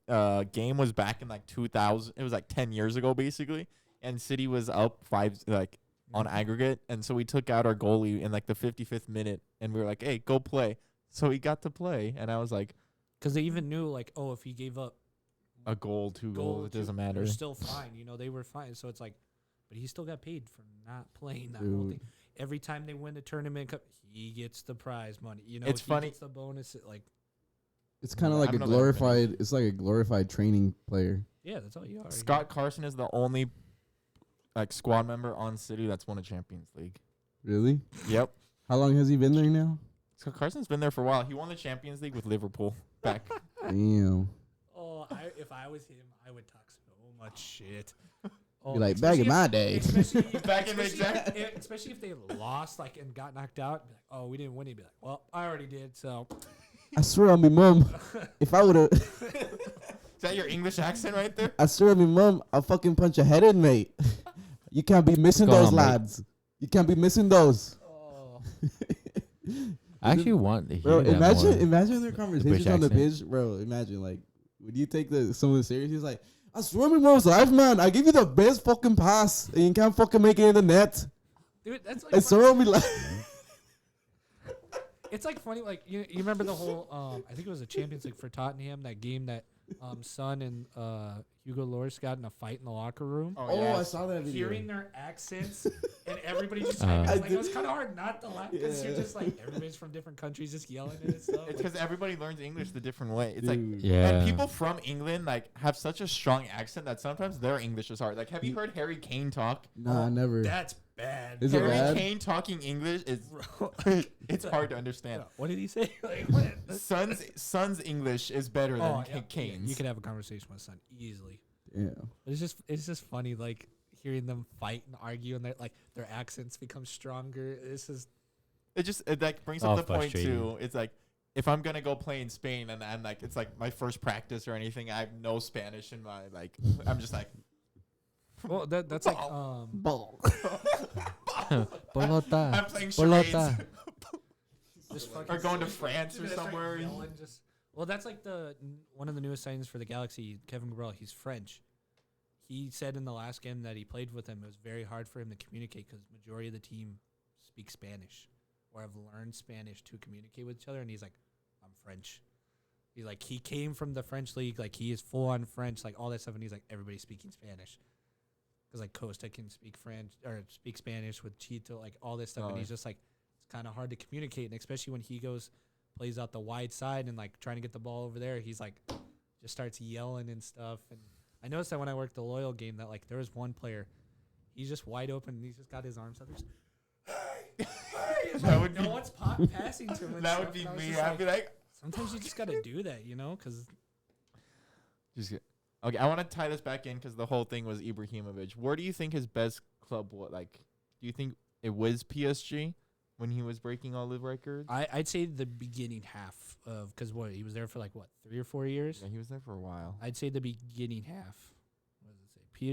game was back in like 2000. It was like 10 years ago, basically. And City was up 5, like on aggregate. And so we took out our goalie in like the 55th minute, and we were like, "Hey, go play." So he got to play, and I was like, Because they even knew, like, oh, if he gave up a goal, 2 goals, it doesn't matter. they're still fine. They were fine. So it's like, but he still got paid for not playing that whole Dude. thing. Every time they win the tournament cup, he gets the prize money. It's he funny. gets the bonus. Like, It's kind of I like a don't know that many. glorified. It's like a glorified training player. yeah, that's all you are. Scott Carson is the only like squad member on City that's won a Champions League. Really? Yep. How long has he been there now? Scott Carson's been there for a while. He won the Champions League with Liverpool back. Damn. Oh, if I was him, I would talk so much shit. Be like, back in my day. Back in the exact- Especially if they lost, like, and got knocked out. Be like, oh, we didn't win. He'd be like, well, I already did. So I swear on me mom, if I would have, Is that your English accent right there? I swear on me mom, I'll fucking punch your head in, mate. You can't be missing What's those going on, mate? lads. You can't be missing those. oh, I actually want to hear Bro, that imagine more. imagine their conversations on the accent. pitch, bro. Imagine like, would you take some of the serious? He's like, I swear on me mom's life, man. I give you the best fucking pass, and you can't fucking make it in the net. dude, that's like I swear on me life. it's like funny. Like you remember the whole I think it was a Champions League for Tottenham, that game that Son and Hugo Lloris got in a fight in the locker room. Oh, I saw that video. Hearing their accents and everybody just I like, it was kind of hard not to laugh because you're just like everybody's from different countries just yelling at it and stuff. It's because everybody learns English the different way. It's like, Dude. Yeah. and people from England like have such a strong accent that sometimes their English is hard. Like, have you heard Harry Kane talk? Nah, never. That's bad. Is it Harry bad? Kane talking English is it's hard to understand. What did he say? Like, what? Son's English is better than yeah, Kane's. you could have a conversation with Son easily. Yeah. But it's just funny, like hearing them fight and argue, and their accents become stronger. It like brings Oh, up the point frustrating. too. It's like, if I'm gonna go play in Spain and like it's like my first practice or anything, I have no Spanish in my like. I'm just like, Well, that's like Ball. Pelota. I'm playing charades. Pelota. just Or fucking going to sitting- France just or gonna start somewhere. yelling, well, that's like one of the newest signings for the Galaxy, Kevin Gabriel. He's French. He said in the last game that he played with him, it was very hard for him to communicate because majority of the team speak Spanish or have learned Spanish to communicate with each other. And he's like, I'm French. He's like, he came from the French league. Like, he is full on French, like all that stuff. And he's like, everybody's speaking Spanish. Because like Costa can speak French or speak Spanish with Chito, like all this stuff. Oh, And yeah. he's just like, it's kind of hard to communicate, and especially when he plays out the wide side and like trying to get the ball over there, he's like just starts yelling and stuff. And I noticed that when I worked the Loyal game that like there was one player, he's just wide open and he's just got his arms out there. That would no one's passing to him. That would be me. I'd be like, sometimes you just got to do that, you know, because. Okay, I want to tie this back in because the whole thing was Ibrahimovic. Where do you think his best club was? Like, do you think it was PSG when he was breaking all the records? I'd say the beginning half of, because he was there for like 3 or 4 years. Yeah, he was there for a while. I'd say the beginning half. What does it say?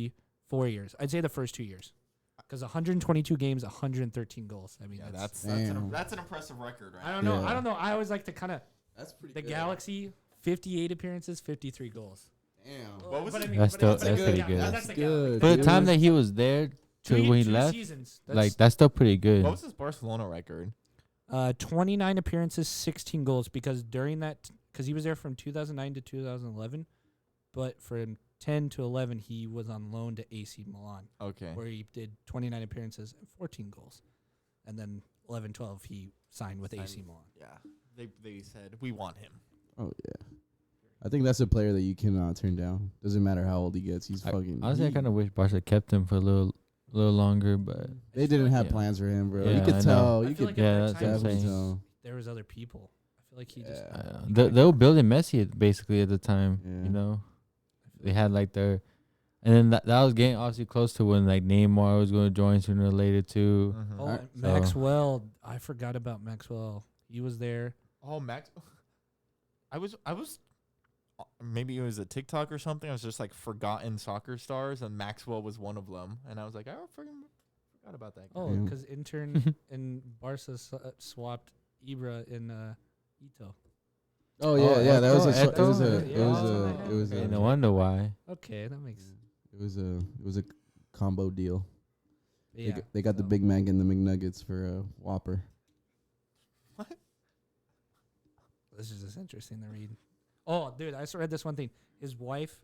PSG 4 years. I'd say the first 2 years, because 122 games, 113 goals. I mean, Yeah, that's that's an impressive record, right? I don't know. I don't know. I always like to kind of That's pretty. the good. Galaxy 58 appearances, 53 goals. Damn. What was But it? I mean, That's but still- it's that's like- pretty yeah, good. That's That's the good. Galaxy. For the Dude. time that he was there to when he Two left, seasons. like that's still pretty good. What was his Barcelona record? 29 appearances, 16 goals, because during that, because he was there from 2009 to 2011, but from 10 to 11 he was on loan to AC Milan, Okay. where he did 29 appearances and 14 goals, and then 11-12 he signed with AC Milan. Yeah. They said we want him. Oh yeah. I think that's a player that you cannot turn down. Doesn't matter how old he gets. He's fucking. Honestly, I kind of wish Barca kept him for a little longer, but They didn't have Yeah. plans for him, bro. Yeah, you could I know. tell. I You feel could like yeah, at that that's time what I'm definitely saying. tell. there was other people. I feel like he just. They were building Messi basically at the time. Yeah. You know, they had like their, and then that was getting obviously close to when like Neymar was going to join sooner or later too. Mhm. Oh, Alright, and so- Maxwell. I forgot about Maxwell. He was there. Oh, Max. I was. Maybe it was a TikTok or something. I was just like forgotten soccer stars, and Maxwell was one of them. And I was like, I freaking forgot about that guy. Oh, Yeah. because intern and Barca swapped Ibra and Ito. Oh yeah. That was Eto, a. It was a. Eto? It Yeah, was that's what I a. had. It was Okay, a. no wonder why. Okay, that makes. It was a combo deal. Yeah, They got the so- Big Mac and the McNuggets for a Whopper. This is just interesting to read. Oh, dude, I just read this one thing. His wife,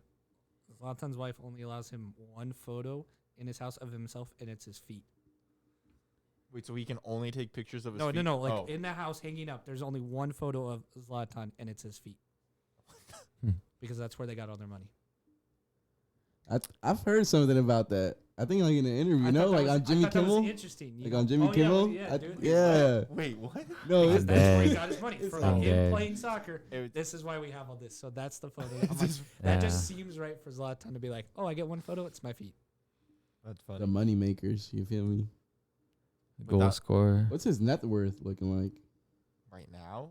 Zlatan's wife, only allows him one photo in his house of himself, and it's his feet. Wait, so he can only take pictures of his No, feet? no, no. Like Oh. in the house hanging up, there's only one photo of Zlatan, and it's his feet. Hmm. Because that's where they got all their money. I've heard something about that. I think like in an interview, I thought that like was- on I Jimmy thought that was Kimmel. interesting. you Like know? on Jimmy Oh, Kimmel. Yeah, dude. Yeah. Wait, what? No, Because it's, that's where he dead. got his money. For I'm like him dead. playing soccer. It This is why we have all this. So that's the photo. It's I'm like, just- that Yeah. just seems right for Zlatan to be like, oh, I get one photo, it's my feet. That's the money makers. You feel me? Goal Without- scorer. What's his net worth looking like? Right now?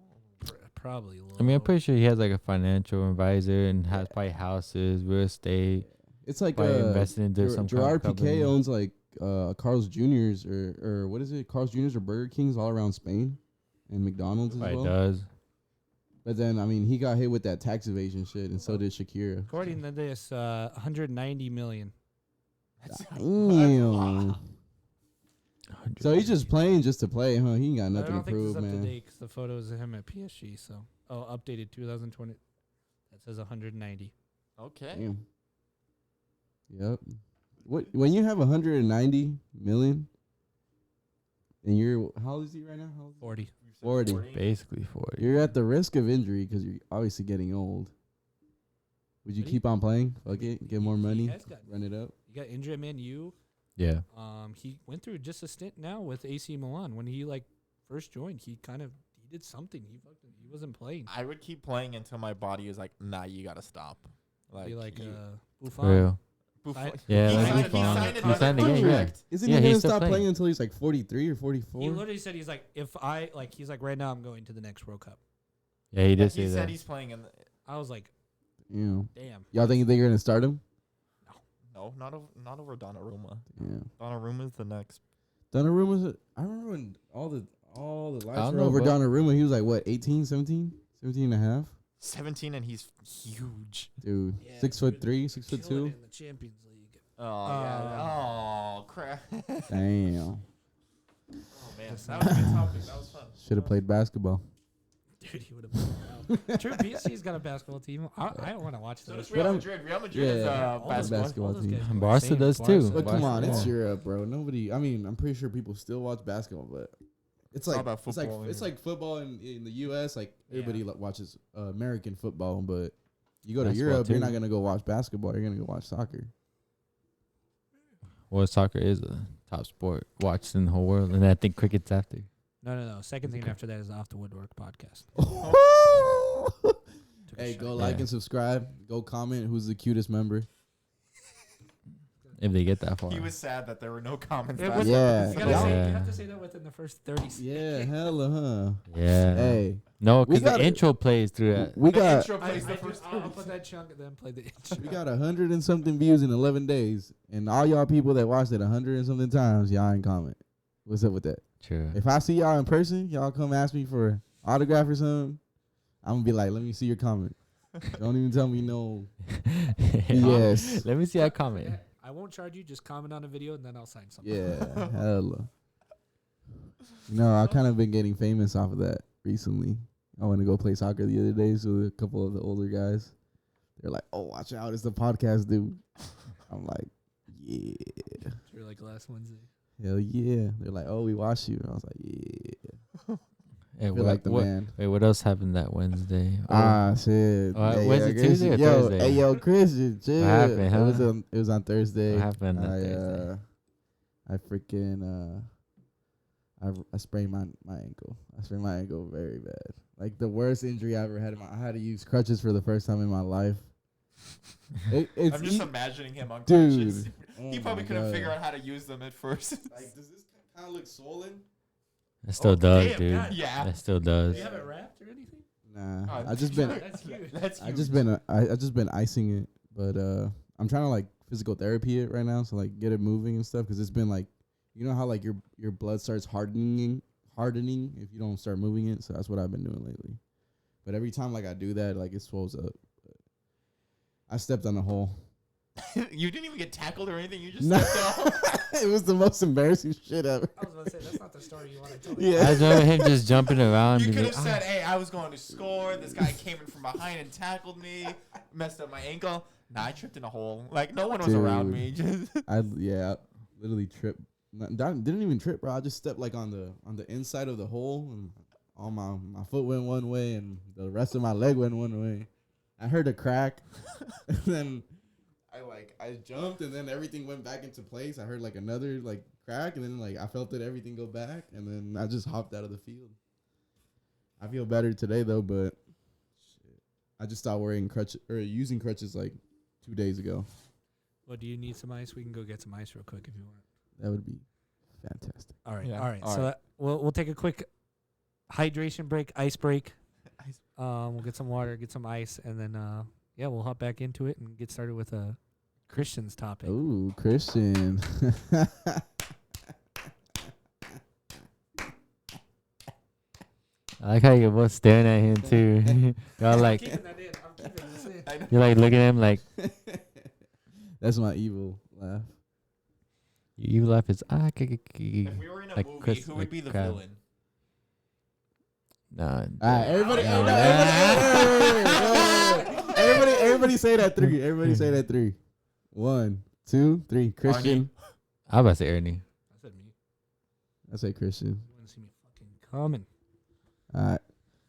Probably low. I mean, I'm pretty sure he has like a financial advisor and has probably houses, real estate, It's like probably invested into some kind of Gerard company. Piqué owns like Carl's Jr.'s or what is it? Carl's Jr.'s or Burger Kings all around Spain, and McDonald's as Probably well. does. But then I mean he got hit with that tax evasion shit, and so did Shakira. According to this, 190 million. Damn. So he's just playing just to play, huh? He ain't got I nothing to don't think this prove, is up to man. date because the photo is of him at PSG. So, updated 2020. That says 190. Okay. Damn. Yep. What when you have 190 million, and you're how old is he right now? How old is he? 40. 40. Basically 40. You're at the risk of injury because you're obviously getting old. Would you But he- keep on playing? Fuck it, get more He money, has got- run it up. He got injured at Man U. Yeah. He went through just a stint now with AC Milan. When he first joined, he did something. He wasn't playing. I would keep playing until my body is like, nah, you gotta stop. Be like you- Buffon. For real. Buffon- Yeah, he like signed, Buffon. signed He another signed again, yeah. contract. Isn't Yeah, he gonna he's still stop playing playing. until he's like 43 or He 44? literally said he's like, he's like, right now I'm going to the next World Cup. Yeah, he did He say said that. he's playing in the. I was like, Yeah. damn. Y'all think they're gonna start him? No, not over Donnarumma. Yeah. Donnarumma's the next. Donnarumma's. I remember when all the lights don't were know, over bro. Donnarumma. He was like what 18, 17, 17 and a half. 17 and he's huge. Dude, Yeah, 6'3", 6'2". Killing it in the Champions League. Oh yeah. Oh crap. Damn. Oh man, that was a good topic. That was fun. Should have played basketball. Dude, he would have played well. True, PSG's got a basketball team. I don't want to watch So those. does Real I'm- Madrid. Real Madrid is Yeah, all those basketball. basketball team. guys Barca same. does too. But come on, Barca, it's yeah. Europe, bro. Nobody. I mean, I'm pretty sure people still watch basketball, but It's all like about football it's here. like football in the U.S. Like everybody Yeah. watches American football, but you go to Basketball Europe, you're too. not gonna go watch basketball. You're gonna go watch soccer. Well, soccer is a top sport watched in the whole world, and I think cricket's after. No. Second thing after that is the Off the Woodwork Podcast. Took a Hey, shot. go like Yeah. and subscribe. Go comment who's the cutest member. If they get that far. He was sad that there were no comments. It last was- Yeah. You, gotta Yeah. say, you have to say that within the first 30 seconds. Yeah, hella, huh? Yeah. Hey, No, We because the gotta- intro plays through that. we The got intro plays the first I'll 30 put that chunk and then play the intro. we got 100 and something views in 11 days, and all y'all people that watched it 100 and something times, y'all ain't comment. What's up with that? True. If I see y'all in person, y'all come ask me for an autograph or something, I'm gonna be like, let me see your comment. Don't even tell me no. Yes. Let me see that comment. I won't charge you. Just comment on a video and then I'll sign something. Yeah, hella. No, I kind of been getting famous off of that recently. I went to go play soccer the other day, so a couple of the older guys, they're like, "Oh, watch out, it's the podcast dude." I'm like, "Yeah, You're like last Wednesday. hell yeah." They're like, "Oh, we watched you," and I was like, "Yeah." Hey, I feel like the what, man. wait, what else happened that Wednesday? Shit. was it Tuesday or yo, Thursday? Hey, yo, Christian, chill. happened, It was on Thursday. What happened that Thursday? I freaking I sprained my ankle. I sprained my ankle very bad. Like the worst injury I ever had. I had to use crutches for the first time in my life. It's I'm just imagining him on dude. crutches. Oh He probably my couldn't God. figure out how to use them at first. Like, does this kind of look swollen? It still Oh, does, damn, dude. God. Yeah. It still Do does. you have it wrapped or anything? Nah, Oh, I just been That's huge. That's I huge. just been icing it, but I'm trying to like physical therapy it right now, so like get it moving and stuff, because it's been like, you know how like your blood starts hardening if you don't start moving it. So that's what I've been doing lately. But every time like I do that, like it swells up. I stepped on a hole. You didn't even get tackled or anything. You just No. stepped off. It was the most embarrassing shit ever. I was about to say, that's not the story you want to tell. Yeah. I remember him just jumping around. You and could be have like, said, "Hey, I was going to score. This guy came in from behind and tackled me, messed up my ankle." Nah, I tripped in a hole. Like no one was around me. Just I literally tripped. Didn't even trip, bro. I just stepped like on the inside of the hole, and all my foot went one way, and the rest of my leg went one way. I heard a crack, and then I jumped, and then everything went back into place. I heard like another like crack, and then like I felt everything go back, and then I just hopped out of the field. I feel better today though, but shit, I just stopped wearing crutches or using crutches like 2 days ago. Well, do you need some ice? We can go get some ice real quick if you want. That would be fantastic. All right. Yeah, All right. all So right. we'll take a quick hydration break, ice break. Ice- We'll get some water, get some ice, and then we'll hop back into it and get started with Christian's topic. Ooh, Christian. I like how you're both staring at him too. Y'all I'm like keeping that in. I'm keeping this in. I know. you're like looking at him like That's my evil laugh. you laugh is If we were in a Like movie, Chris- who like would be the Crab. villain? nah. All right, everybody, Yeah. everybody say that three. Everybody say that three. 1, 2, 3. Christian. I was about to say Ernie. I said me. I say Christian. You want to see me fucking coming? All right,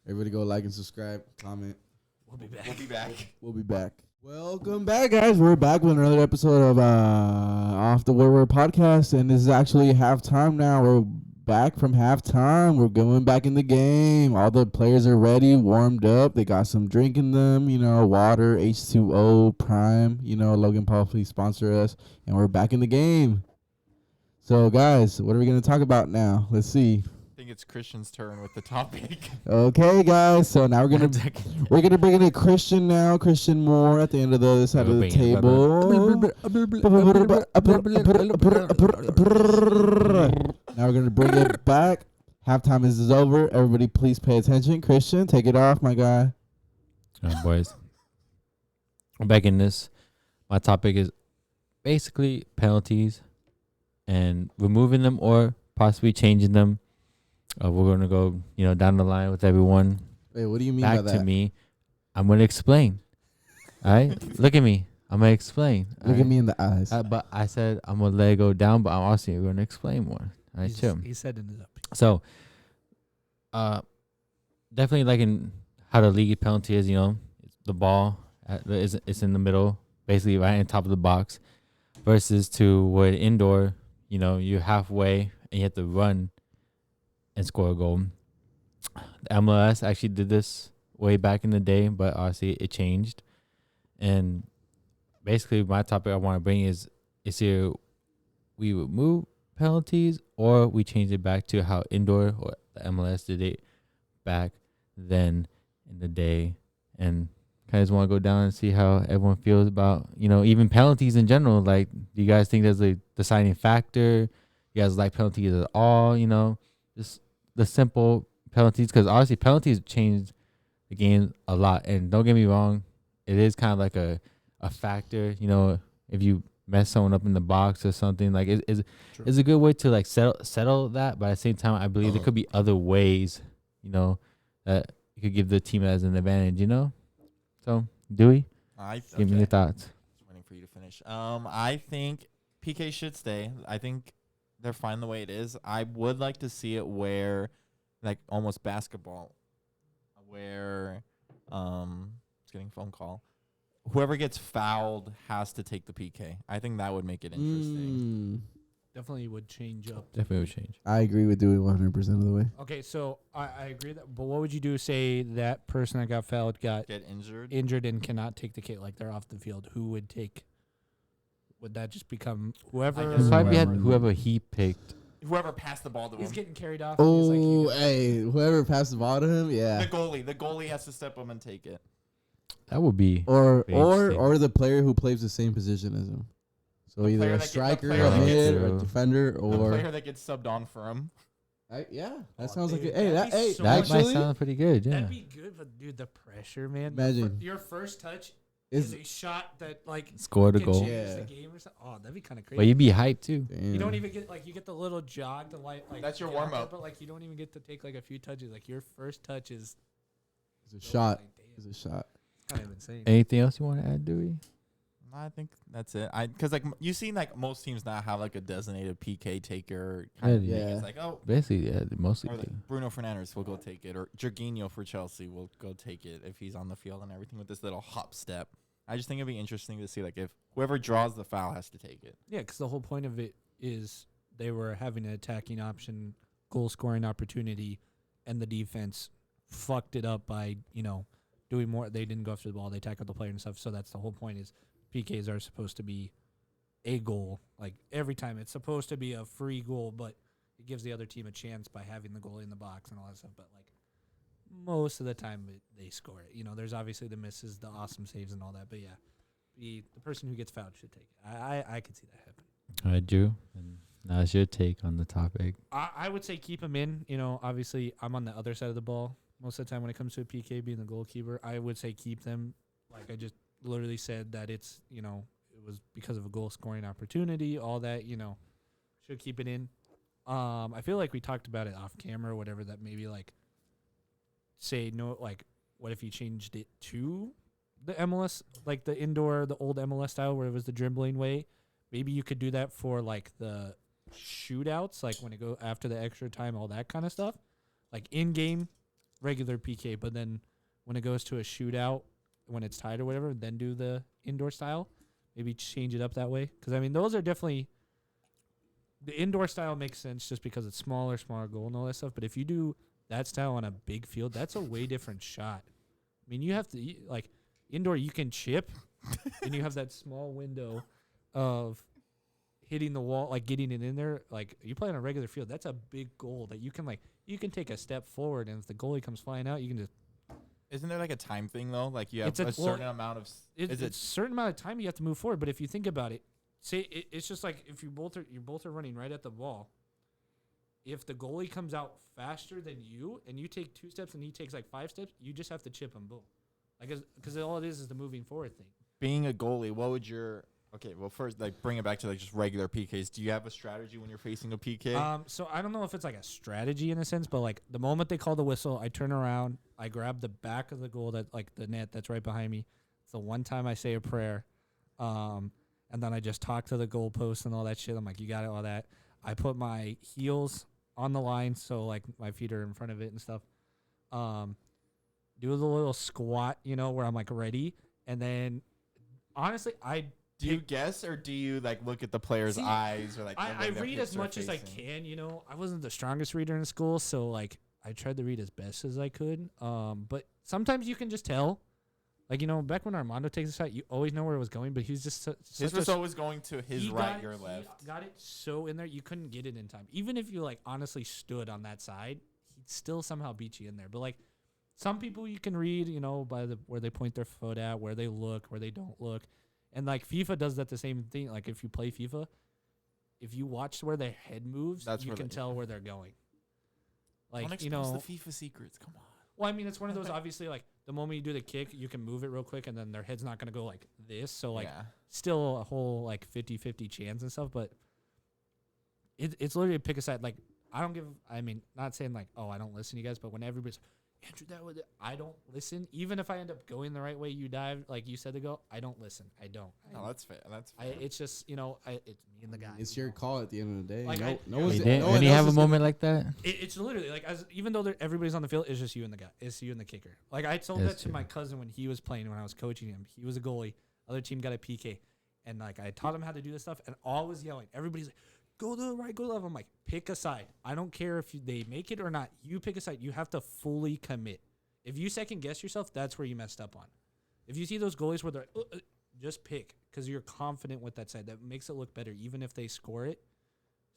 everybody go like and subscribe, comment. We'll be back. We'll be back. We'll be back. Welcome back, guys. We're back with another episode of Off the Woodwork Podcast, and this is actually halftime now. We're back from halftime. We're going back in the game. All the players are ready, warmed up. They got some drink in them, water, H2O, Prime. Logan Paul, please sponsor us. And we're back in the game. So, guys, what are we going to talk about now? Let's see. I think it's Christian's turn with the topic. Okay, guys. So now we're gonna bring in a Christian now. Christian Moore at the end of the side of the table. Now we're gonna bring it back. Halftime is over. Everybody, please pay attention. Christian, take it off, my guy. All right, boys. I'm back in this. My topic is basically penalties and removing them or possibly changing them. We're going to go, down the line with everyone. Wait, what do you mean by Back that? to me. I'm going to explain. All right? Look at me. I'm going to explain. Look at me in the eyes. But I said I'm going to let it go down, but I'm also going to explain more. All right, chill. He said in his up. So, Definitely like in how the league penalty is, it's the ball is in the middle, basically right on top of the box, versus to what indoor, you're halfway and you have to run and score a goal. The MLS actually did this way back in the day, but obviously it changed. And basically my topic I want to bring is here we remove penalties or we change it back to how indoor or the MLS did it back then in the day. And kind of just want to go down and see how everyone feels about, even penalties in general. Like, do you guys think there's a deciding factor? You guys like penalties at all? Just the simple penalties, because obviously penalties changed the game a lot. And don't get me wrong, it is kind of like a factor. If you mess someone up in the box or something, like it's a good way to like settle that. But at the same time, I believe there could be other ways, that you could give the team as an advantage. So Dewey, give me your thoughts. Just waiting for you to finish. I think PK should stay. I think they're fine the way it is. I would like to see it where, like almost basketball, where it's getting a phone call. Whoever gets fouled has to take the PK. I think that would make it interesting. Definitely would change up. Definitely would change. I agree with Dewey 100% of the way. Okay, so I agree that. But what would you do? Say that person that got fouled got Get injured and cannot take the K, like they're off the field. Who would take? Would that just become whoever? guess Probably whoever he picked. Whoever passed the ball to He's him. getting carried off. Oh, and he's like, hey, whoever passed the ball to him, yeah. The goalie has to step up and take it. That would be Or interesting. the player who plays the same position as him. So The either player a that striker, player a that mid, gets- or a defender, The or player that gets subbed on for him. yeah, that Oh, sounds like dude, it. Hey, that'd be so that actually might sound pretty good. Yeah. That'd be good, but dude, the pressure, man. Imagine. Your first touch is is a shot that like Score the can goal. change Yeah. the game or something. Oh, that'd be kind of crazy. But you'd be hyped too. damn. You don't even get you get the little jog to like That's your get out there, warm-up. but like you don't even get to take like a few touches. Like your first touch is It's a shot. Like, damn, It's a shot. kind of insane. Anything else you want to add, Dewey? I think that's it. Because like you see, like most teams now have like a designated PK taker. Kind of Yeah. thing. Yeah. It's like Basically, yeah, they mostly or do. like Bruno Fernandes will go take it, or Jorginho for Chelsea will go take it if he's on the field and everything with this little hop step. I just think it'd be interesting to see like if whoever draws the foul has to take it. Yeah, because the whole point of it is they were having an attacking option, goal scoring opportunity, and the defense fucked it up by doing more. They didn't go after the ball; they tackled the player and stuff. So that's the whole point. Is PKs are supposed to be a goal, like every time it's supposed to be a free goal, but it gives the other team a chance by having the goal in the box and all that stuff. But like most of the time, they score it. There's obviously the misses, the awesome saves, and all that. But yeah, the person who gets fouled should take it. I could see that happen. All right, Drew. And now it's your take on the topic. I would say keep him in. Obviously, I'm on the other side of the ball most of the time when it comes to a PK being the goalkeeper. I would say keep them. Like I just literally said that it's, it was because of a goal scoring opportunity, all that, should keep it in. I feel like we talked about it off camera or whatever, that maybe like say no, like what if you changed it to the MLS, like the old MLS style where it was the dribbling way? Maybe you could do that for like the shootouts, like when it go after the extra time, all that kind of stuff, like in game regular PK, but then when it goes to a shootout, when it's tied or whatever, then do the indoor style. Maybe change it up that way. Because, I mean, those are definitely... The indoor style makes sense just because it's smaller goal and all that stuff. But if you do that style on a big field, that's a way different shot. I mean, you have to... indoor, you can chip, and you have that small window of hitting the wall, like getting it in there. Like, you play on a regular field, that's a big goal that you can, you can take a step forward, and if the goalie comes flying out, you can just... Isn't there like a time thing though? Like you have It's a certain amount of. It's a certain amount of time you have to move forward. But if you think about it, say it's just like if you both are running right at the ball. If the goalie comes out faster than you and you take 2 steps and he takes like 5 steps, you just have to chip him, boom. Because all it is the moving forward thing. Being a goalie, what would your Okay, well, first, bring it back to just regular PKs. Do you have a strategy when you're facing a PK? So I don't know if it's a strategy in a sense, but the moment they call the whistle, I turn around, I grab the back of the goal that the net that's right behind me. It's the one time I say a prayer, and then I just talk to the goalpost and all that shit. I'm like, you got it, all that. I put my heels on the line, so like my feet are in front of it and stuff. Do the little squat, where I'm like ready, and then honestly, Do you guess or do you like look at the player's eyes or like? I read as much as I can. I wasn't the strongest reader in school, so like I tried to read as best as I could. But sometimes you can just tell. Like, back when Armando takes a shot, you always know where it was going, but he's just his was always going to his right, your left. He got it so in there, you couldn't get it in time. Even if you, like, honestly stood on that side, he'd still somehow beat you in there. But, like, some people you can read, by where they point their foot at, where they look, where they don't look. And, like, FIFA does that the same thing. Like, if you play FIFA, if you watch where their head moves, you can tell where they're going. Like, don't expose the FIFA secrets. Come on. Well, I mean, it's one of those, obviously, like, the moment you do the kick, you can move it real quick, and then their head's not going to go like this. So, like, still a whole, like, 50-50 chance and stuff. But it's literally a pick a side. Like, not saying, like, oh, I don't listen to you guys, but when everybody's, Andrew, that was it, I don't listen. Even if I end up going the right way you dive, like you said to go, I don't listen. I don't. No, that's fair. That's fair. It's just, it's me and the guy. It's your call at the end of the day. Like, when you have a moment like that, it's literally like, even though everybody's on the field, it's just you and the guy. It's you and the kicker. Like, I told that to my cousin when he was playing, when I was coaching him. He was a goalie. Other team got a PK, and like I taught him how to do this stuff, and all was yelling. Everybody's like, go to the right, go to the left. I'm like, pick a side. I don't care if they make it or not. You pick a side. You have to fully commit. If you second guess yourself, that's where you messed up on. If you see those goalies where they're like, just pick, because you're confident with that side. That makes it look better, even if they score it.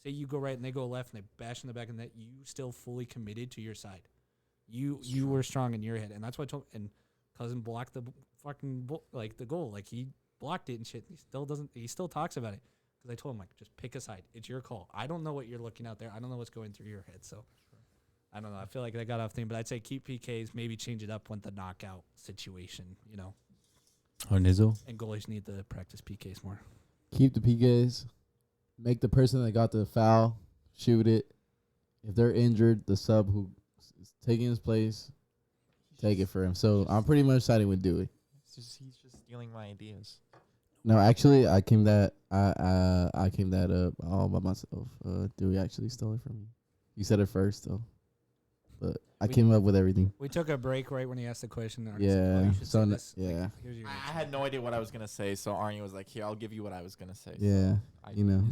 Say you go right and they go left and they bash in the back of the net, you still fully committed to your side. You were strong in your head, and that's what I told. And cousin blocked the fucking the goal, like he blocked it and shit. He still doesn't. He still talks about it because I told him, like, just pick a side. It's your call. I don't know what you're looking out there. I don't know what's going through your head. So. I don't know. I feel like I got off thing, but I'd say keep PKs, maybe change it up when the knockout situation, Oh, Nizzle. And goalies need to practice PKs more. Keep the PKs. Make the person that got the foul shoot it. If they're injured, the sub who is taking his place, take it for him. So I'm pretty much siding with Dewey. He's just stealing my ideas. No, actually, I came that up all by myself. Dewey actually stole it from me. You said it first, though. But I came up with everything. We took a break right when he asked the question. Yeah. Yeah. I had no idea what I was going to say, so Arnie was like, here, I'll give you what I was going to say. Yeah.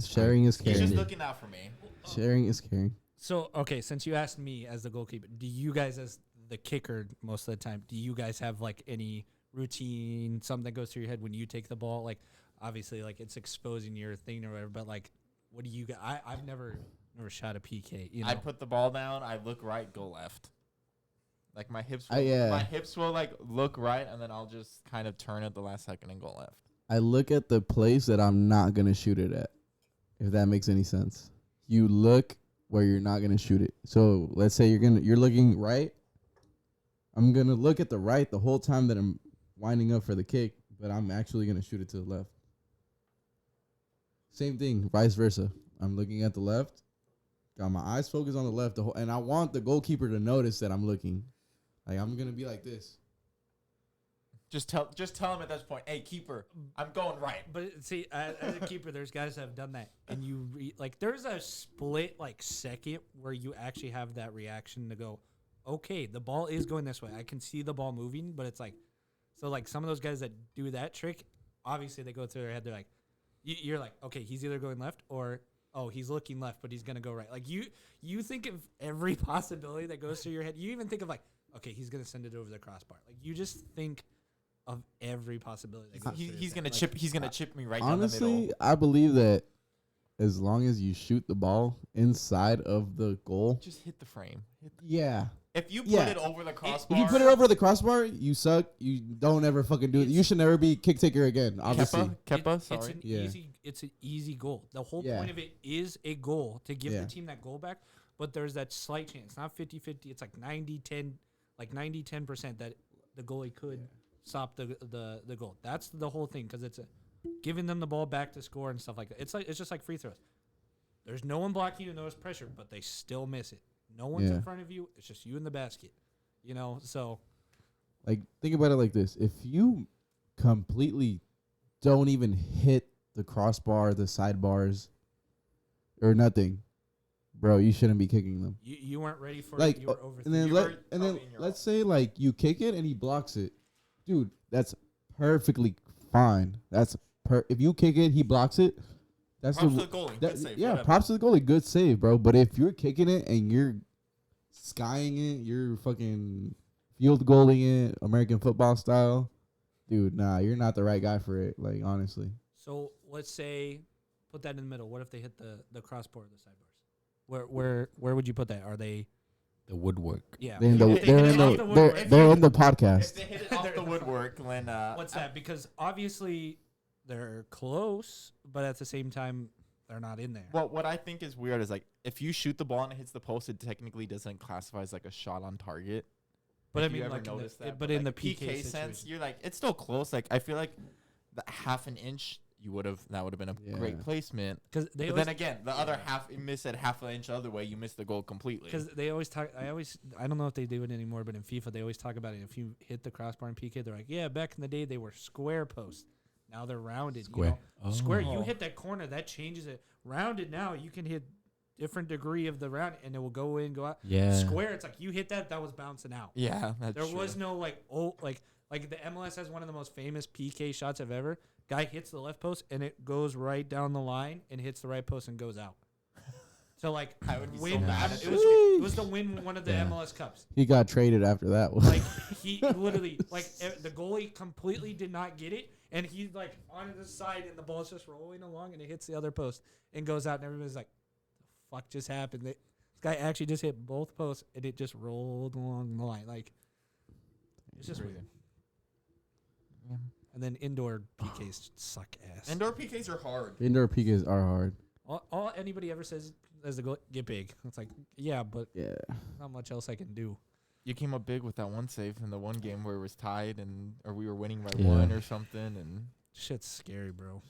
Sharing is caring. He's just looking out for me. Sharing is caring. So, okay, since you asked me as the goalkeeper, do you guys, as the kicker most of the time, do you guys have, like, any routine, something that goes through your head when you take the ball? Like, obviously, like, it's exposing your thing or whatever, but, like, what do you guys... I've never shot a PK. I put the ball down, I look right, go left. Like my hips will like look right, and then I'll just kind of turn at the last second and go left. I look at the place that I'm not gonna shoot it at, if that makes any sense. You look where you're not gonna shoot it. So let's say you're looking right. I'm gonna look at the right the whole time that I'm winding up for the kick, but I'm actually gonna shoot it to the left. Same thing, vice versa. I'm looking at the left. Got my eyes focused on the left, and I want the goalkeeper to notice that I'm looking. Like, I'm gonna be like this. Just tell him at this point, hey, keeper, I'm going right. But see, as a keeper, there's guys that have done that, and there's a split second where you actually have that reaction to go, okay, the ball is going this way. I can see the ball moving, but it's like, so like some of those guys that do that trick, obviously they go through their head. They're like, you're like, okay, he's either going left or. Oh, he's looking left, but he's going to go right. Like, you think of every possibility that goes through your head. You even think of, like, okay, he's going to send it over the crossbar. Like, you just think of every possibility that goes through he's going to chip. He's going to chip me right honestly, down the middle. I believe that as long as you shoot the ball inside of the goal. Just hit the frame. Yeah. If you put it over the crossbar. If you put it over the crossbar, you suck. You don't ever fucking do it. You should never be kick taker again, obviously. Kepa, sorry. It's an easy goal. The whole point of it is a goal to give the team that goal back, but there's that slight chance. Not 50-50. It's like 90-10, like 90-10% that the goalie could stop the goal. That's the whole thing, because it's giving them the ball back to score and stuff like that. It's just like free throws. There's no one blocking you, no pressure, but they still miss it. No one's in front of you. It's just you in the basket, so. Like, think about it like this. If you completely don't even hit the crossbar, the sidebars, or nothing, bro, you shouldn't be kicking them. You weren't ready for Like, it. You were overthinking. and then You were probably in your let's say like you kick it and he blocks it, dude. That's perfectly fine. That's if you kick it, he blocks it. That's Props to the goalie. Good save. Yeah, Whatever. props to the goalie. Good save, bro. But if you're kicking it and you're skying it, you're fucking field goaling it, American football style, dude. Nah, you're not the right guy for it. Like honestly, So let's say, put that in the middle. What if they hit the crossbar or the sidebars? Where would you put that? Are they? The woodwork. Yeah. they're in If they hit it off the woodwork- they're in the If podcast. they hit it off the woodwork, then What's that? Because obviously they're close, but at the same time they're not in there. Well, what I think is weird is like if you shoot the ball and it hits the post, it technically doesn't classify as like a shot on target. But I If you mean, ever like, noticed that, but in the like, PK sense, situation. you're like it's still close. Like I feel like the half an inch that would have been a great Yeah. placement. Because they But always, then again, the other half you miss it half an inch the other way, you miss the goal completely. because they always talk. I don't know if they do it anymore, but in FIFA they always talk about it. If you hit the crossbar in PK, they're like, yeah, back in the day they were square posts. Now they're rounded. Square. You know? Square. You Oh. hit that corner, that changes it. Rounded now, you can hit different degree of the round, and it will go in, go out. Yeah. Square, it's like you hit that was bouncing out. Yeah, that's There true. was no like the MLS has one of the most famous PK shots I've ever. Guy hits the left post and it goes right down the line and hits the right post and goes out. So like I would be so win. mad at It was to win one of the Yeah. MLS Cups. He got traded after that one. Like he literally the goalie completely did not get it and he's like on the side and the ball's just rolling along and it hits the other post and goes out and everybody's like, "The fuck just happened?" This guy actually just hit both posts and it just rolled along the line. Like it's just Crazy. weird. Yeah. And then indoor PKs suck ass. Indoor PKs are hard. Indoor PKs are hard. All anybody ever says as the goal, get big. It's like, yeah, but Yeah. not much else I can do. You came up big with that one save in the one game where it was tied or we were winning by Yeah. 1 or something and Shit's scary, bro.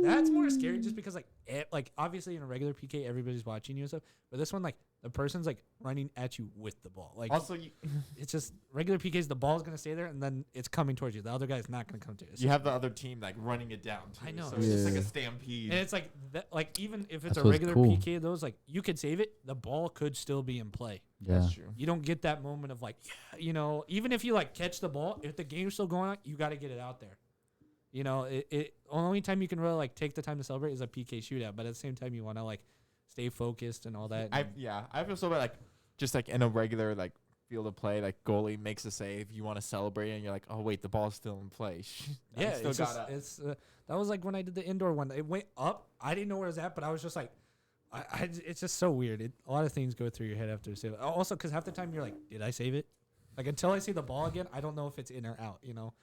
That's more scary just because like obviously in a regular PK everybody's watching you and stuff, but this one like the person's like running at you with the ball. Like also you it's just regular PKs, the ball's gonna stay there and then it's coming towards you. The other guy's not gonna come to you. you have the other team like running it down too. I know. So it's just like Yeah. a stampede. And it's like like even if it's That's a what's regular cool. PK, those like you could save it, the ball could still be in play. Yeah. That's true. You don't get that moment of like, yeah, you know, even if you like catch the ball, if the game's still going on, you got to get it out there. You know, it only time you can really like take the time to celebrate is a PK shootout, but at the same time you want to like stay focused and all that. I feel so bad like just like in a regular like field of play, like goalie makes a save, you want to celebrate and you're like, oh wait, the ball's still in play. yeah, still it's just, it's that was like when I did the indoor one. It went up. I didn't know where it was at, but I was just like, it's just so weird. A lot of things go through your head after you save it. Also, because half the time you're like, did I save it? Like until I see the ball again, I don't know if it's in or out. You know,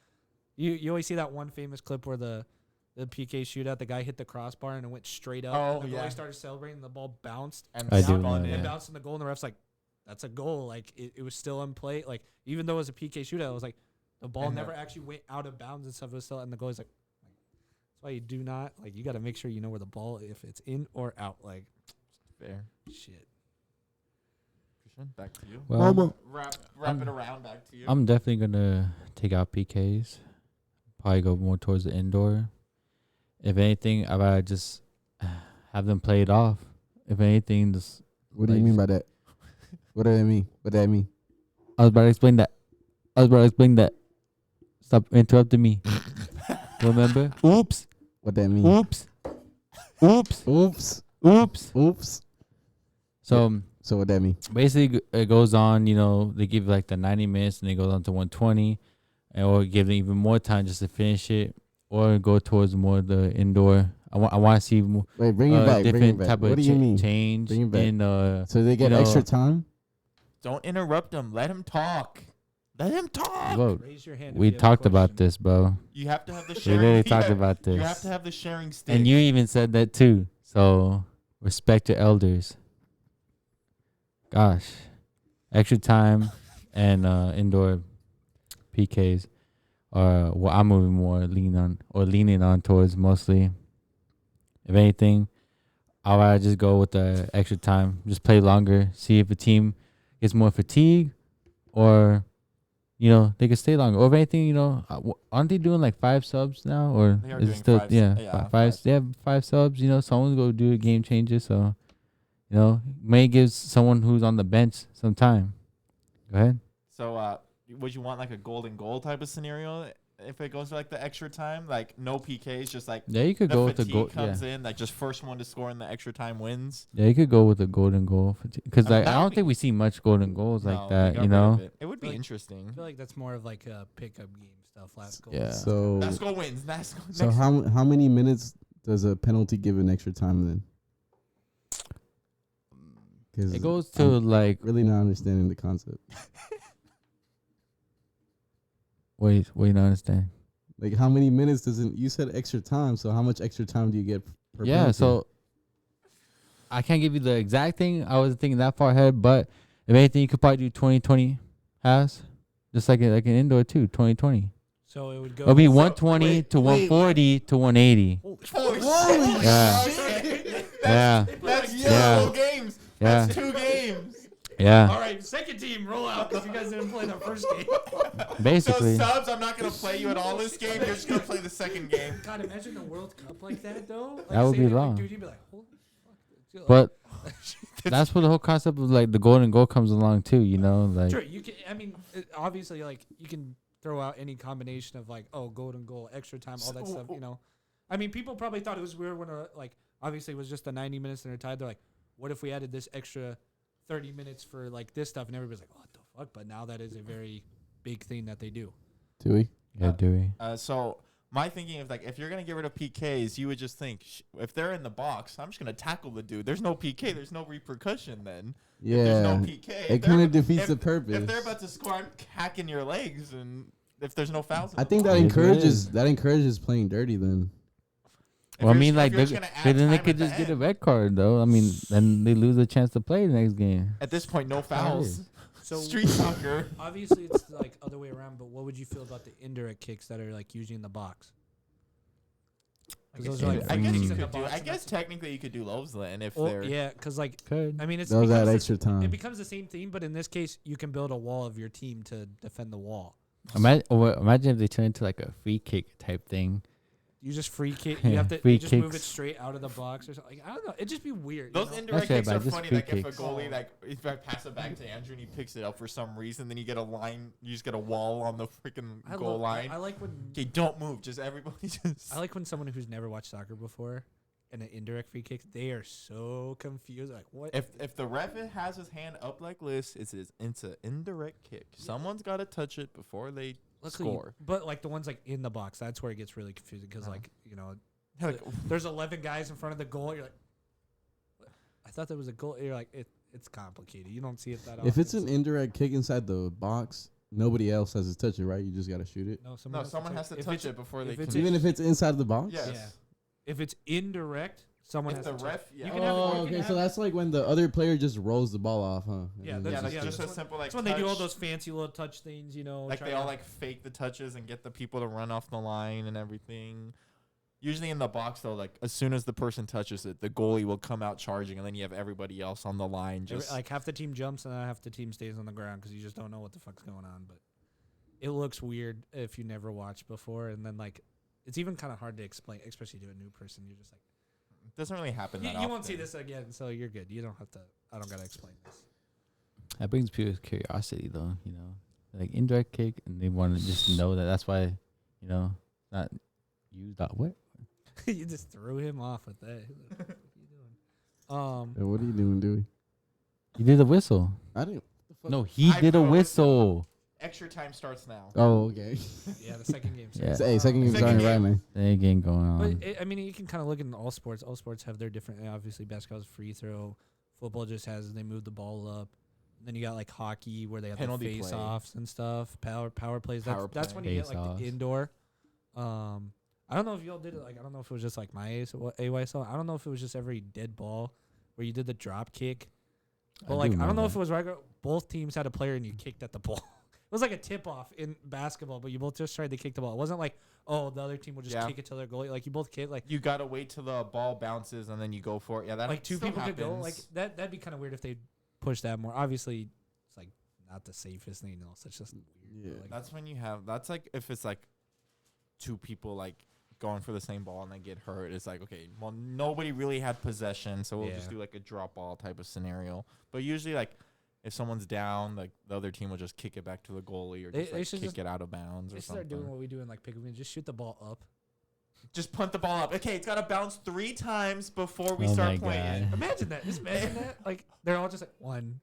you always see that one famous clip where the PK shootout, the guy hit the crossbar and it went straight up. Oh, and the yeah. goalie started celebrating. And the ball bounced and I do spun know, in. yeah. and bounced in the goal, and the ref's like, that's a goal. Like it was still in play. Like even though it was a PK shootout, it was like the ball And never actually went out of bounds and stuff. It was still, and the goalie's like, that's why you do not like. You got to make sure you know where the ball, if it's in or out. Like Fair. shit. Christian, back to you. Well, Wrap I'm- it around back to you. I'm definitely gonna take out PKs. Probably go more towards the indoor. If anything, I would just have them play it off. If anything, just What do you like- mean by that? What does that mean? What does that mean? I was about to explain that. Stop interrupting me. Remember? Oops. What that mean? Oops. Oops. Oops. Oops. Oops. So So what that mean? basically, it goes on. You know, they give like the 90 minutes, and it goes on to 120, or give them even more time just to finish it, or go towards more the indoor. I want to see more Wait, bring it back. Bring it different back. type What of do you mean? change Bring it back. in So they get you know, extra time? Don't interrupt him. Let him talk. Let him talk. Bro, Raise your hand. if we you have a talked about question. this, bro. You have to have the We sharing. literally you talked have- about this. You have to have the sharing stick. And you even said that too. So respect your elders. Gosh, extra time and indoor PKs are what I'm moving more leaning on towards mostly. If anything, I would just go with the extra time. Just play longer. See if a team gets more fatigue, or they can stay longer. Or if anything, aren't they doing like 5 subs now? Or They are is it doing still 5 yeah, yeah, five? 5 They have 5 subs. Someone's gonna do a game changer. So You know, may give someone who's on the bench some time. Go ahead. So, would you want like a golden goal type of scenario if it goes to like the extra time? Like no PKs, just like Yeah, you could the go with the fatigue goal. comes in, like just first one to score in the extra time wins. Yeah, you could go with the golden goal because I mean, like that I would don't be- think we see much golden goals No, like they that. got You rid of know. it would be Like- interesting. I feel like that's more of like a pickup game stuff. Last goal. Yeah. So Last goal wins. Last goal. so next- how many minutes does a penalty give in extra time then? Because It goes to like really not understanding the concept. wait, not understand. Like how many minutes doesn't you said extra time? So how much extra time do you get per Yeah, penalty? so I can't give you the exact thing. I wasn't thinking that far ahead, but if anything, you could probably do 20-20 halves, just like an indoor too. 20-20. So it would go. It'll be So, 120 wait, to 140 to 180. Holy Yeah. shit. Yeah. That's Yeah. 2 games. Yeah, That's 2 games. yeah. All right, second team, roll out because you guys didn't play the first game. Basically, So subs, I'm not gonna play you at all this game. You're just gonna play the second game. God, imagine a World Cup like that though. Like, That would say be they, long. Like, dude, you'd be like, holy fuck. but that's where the whole concept of like the golden goal comes along too. You know, like Sure, you can. I mean, obviously, like you can throw out any combination of like, oh, golden goal, extra time, all that stuff. You know, I mean, people probably thought it was weird when like obviously it was just the 90 minutes and they're tied. They're like, what if we added this extra 30 minutes for like this stuff? And everybody's like, what the fuck? But now that is a very big thing that they do. Do we? yeah, do we? So my thinking is like, if you're gonna get rid of PKs, you would just think if they're in the box, I'm just gonna tackle the dude. There's no PK. There's no repercussion then. If there's no Yeah. PK. It kind of defeats the If purpose. they're about to score, I'm hacking your legs, and if there's no fouls, in I the think box. that It is what it is. encourages playing dirty then. If Well, I you're mean, just- like, if you're just gonna add then they time could at the just get a end. red card, though. I mean, then they lose a chance to play the next game. At this point, no how it fouls. is. So Street soccer. obviously it's like other way around. But what would you feel about the indirect kicks that are like usually in the box? I Those guess are you like I could- guess free you kicks in the could do. box I and guess that's- technically you could do lows then if Well, they're. yeah, because like Could. I mean, it's Those becomes add the- extra time. It becomes the same thing, but in this case, you can build a wall of your team to defend the wall. Imagine if they turn into like a free kick type thing. You just free kick. You have to Free you just move it kicks. straight out of the box or something. Like, I don't know. It'd just be weird. Those you know? indirect That's kicks right, are but just funny. free Like if a kicks. goalie, like if I pass it back to Andrew and he picks it up for some reason, then you get a line. You just get a wall on the freaking I goal line. I like when Okay, don't move. Just everybody just. I like when someone who's never watched soccer before and an indirect free kick, they are so confused. Like what? If the ref has his hand up like this, it's an indirect kick. Someone's got to touch it before they Luckily, score. but like the ones like in the box, that's where it gets really confusing because Uh-huh. like you know Like, there's 11 guys in front of the goal. You're like, "What? I thought there was a goal. You're like, it's complicated. You don't see it that often. If it's an indirect kick inside the box, nobody else has to touch it, right? You just gotta shoot it. no, no, someone has to if touch it's- it before they if it's can. Even if it's inside the box. Yes. Yeah. If it's indirect, someone If has the to ref, touch. yeah. You can have- Oh, you can okay. have- So that's like when the other player just rolls the ball off, huh? Yeah, And that's- Yeah, like yeah, just a that's simple like. That's when they do all touch. those fancy little touch things, you know. Like try they all to- like fake the touches and get the people to run off the line and everything. Usually in the box though, like as soon as the person touches it, the goalie will come out charging, and then you have everybody else on the line just. like half the team jumps and half the team stays on the ground because you just don't know what the fuck's going on. But it looks weird if you never watched before, and then like it's even kind of hard to explain, especially to a new person. You're just like, It doesn't really happen. you that won't see often. this again, so you're good. You don't have to. I don't gotta explain this. That brings people's curiosity, though. You know, like indirect kick, and they want to just know that. That's why, you know, not use that. What? You just threw him off with that. What the fuck you doing? Yeah, what are you doing, Dewey? He did a whistle. I didn't. No, he I did a blew a whistle. Extra time starts now. Oh, okay. Yeah, the second game. Yeah. Hey, second game's Second starting right, man. There ain't game going on. But I mean, you can kind of look at all sports. All sports have their different. Obviously, basketball's free throw. Football just has they move the ball up. Then you got like hockey where they have Penalty the play. face-offs and stuff. Power plays. Power That's play. when you get like Face-offs. the indoor. I don't know if y'all did it. Like I don't know if it was just like my AYSO. I don't know if it was just every dead ball where you did the drop kick. But like I don't know if it was regular. Both teams had a player and you kicked at the ball. It was like a tip-off in basketball, but you both just tried to kick the ball. It wasn't like, oh, the other team will just Yeah. kick it to their goalie. Like you both kick. Like You gotta wait till the ball bounces and then you go for it. Yeah, that like two still people could go. happens. Like that'd be kind of weird if they pushed that more. Obviously, it's like not the safest thing. You know, so it's just weird. Yeah. but, like, That's when you have. That's like if it's like two people like going for the same ball and they get hurt. It's like, okay, well, nobody really had possession, so we'll just do like a drop ball type of scenario. But usually, like, if someone's down, like the other team will just kick it back to the goalie or just kick it out of bounds or something. They start doing what we do in like pickup, just shoot the ball up. Just punt the ball up. Okay, it's got to bounce 3 times before we start playing. Imagine that. Just imagine that. Like, they're all just like 1,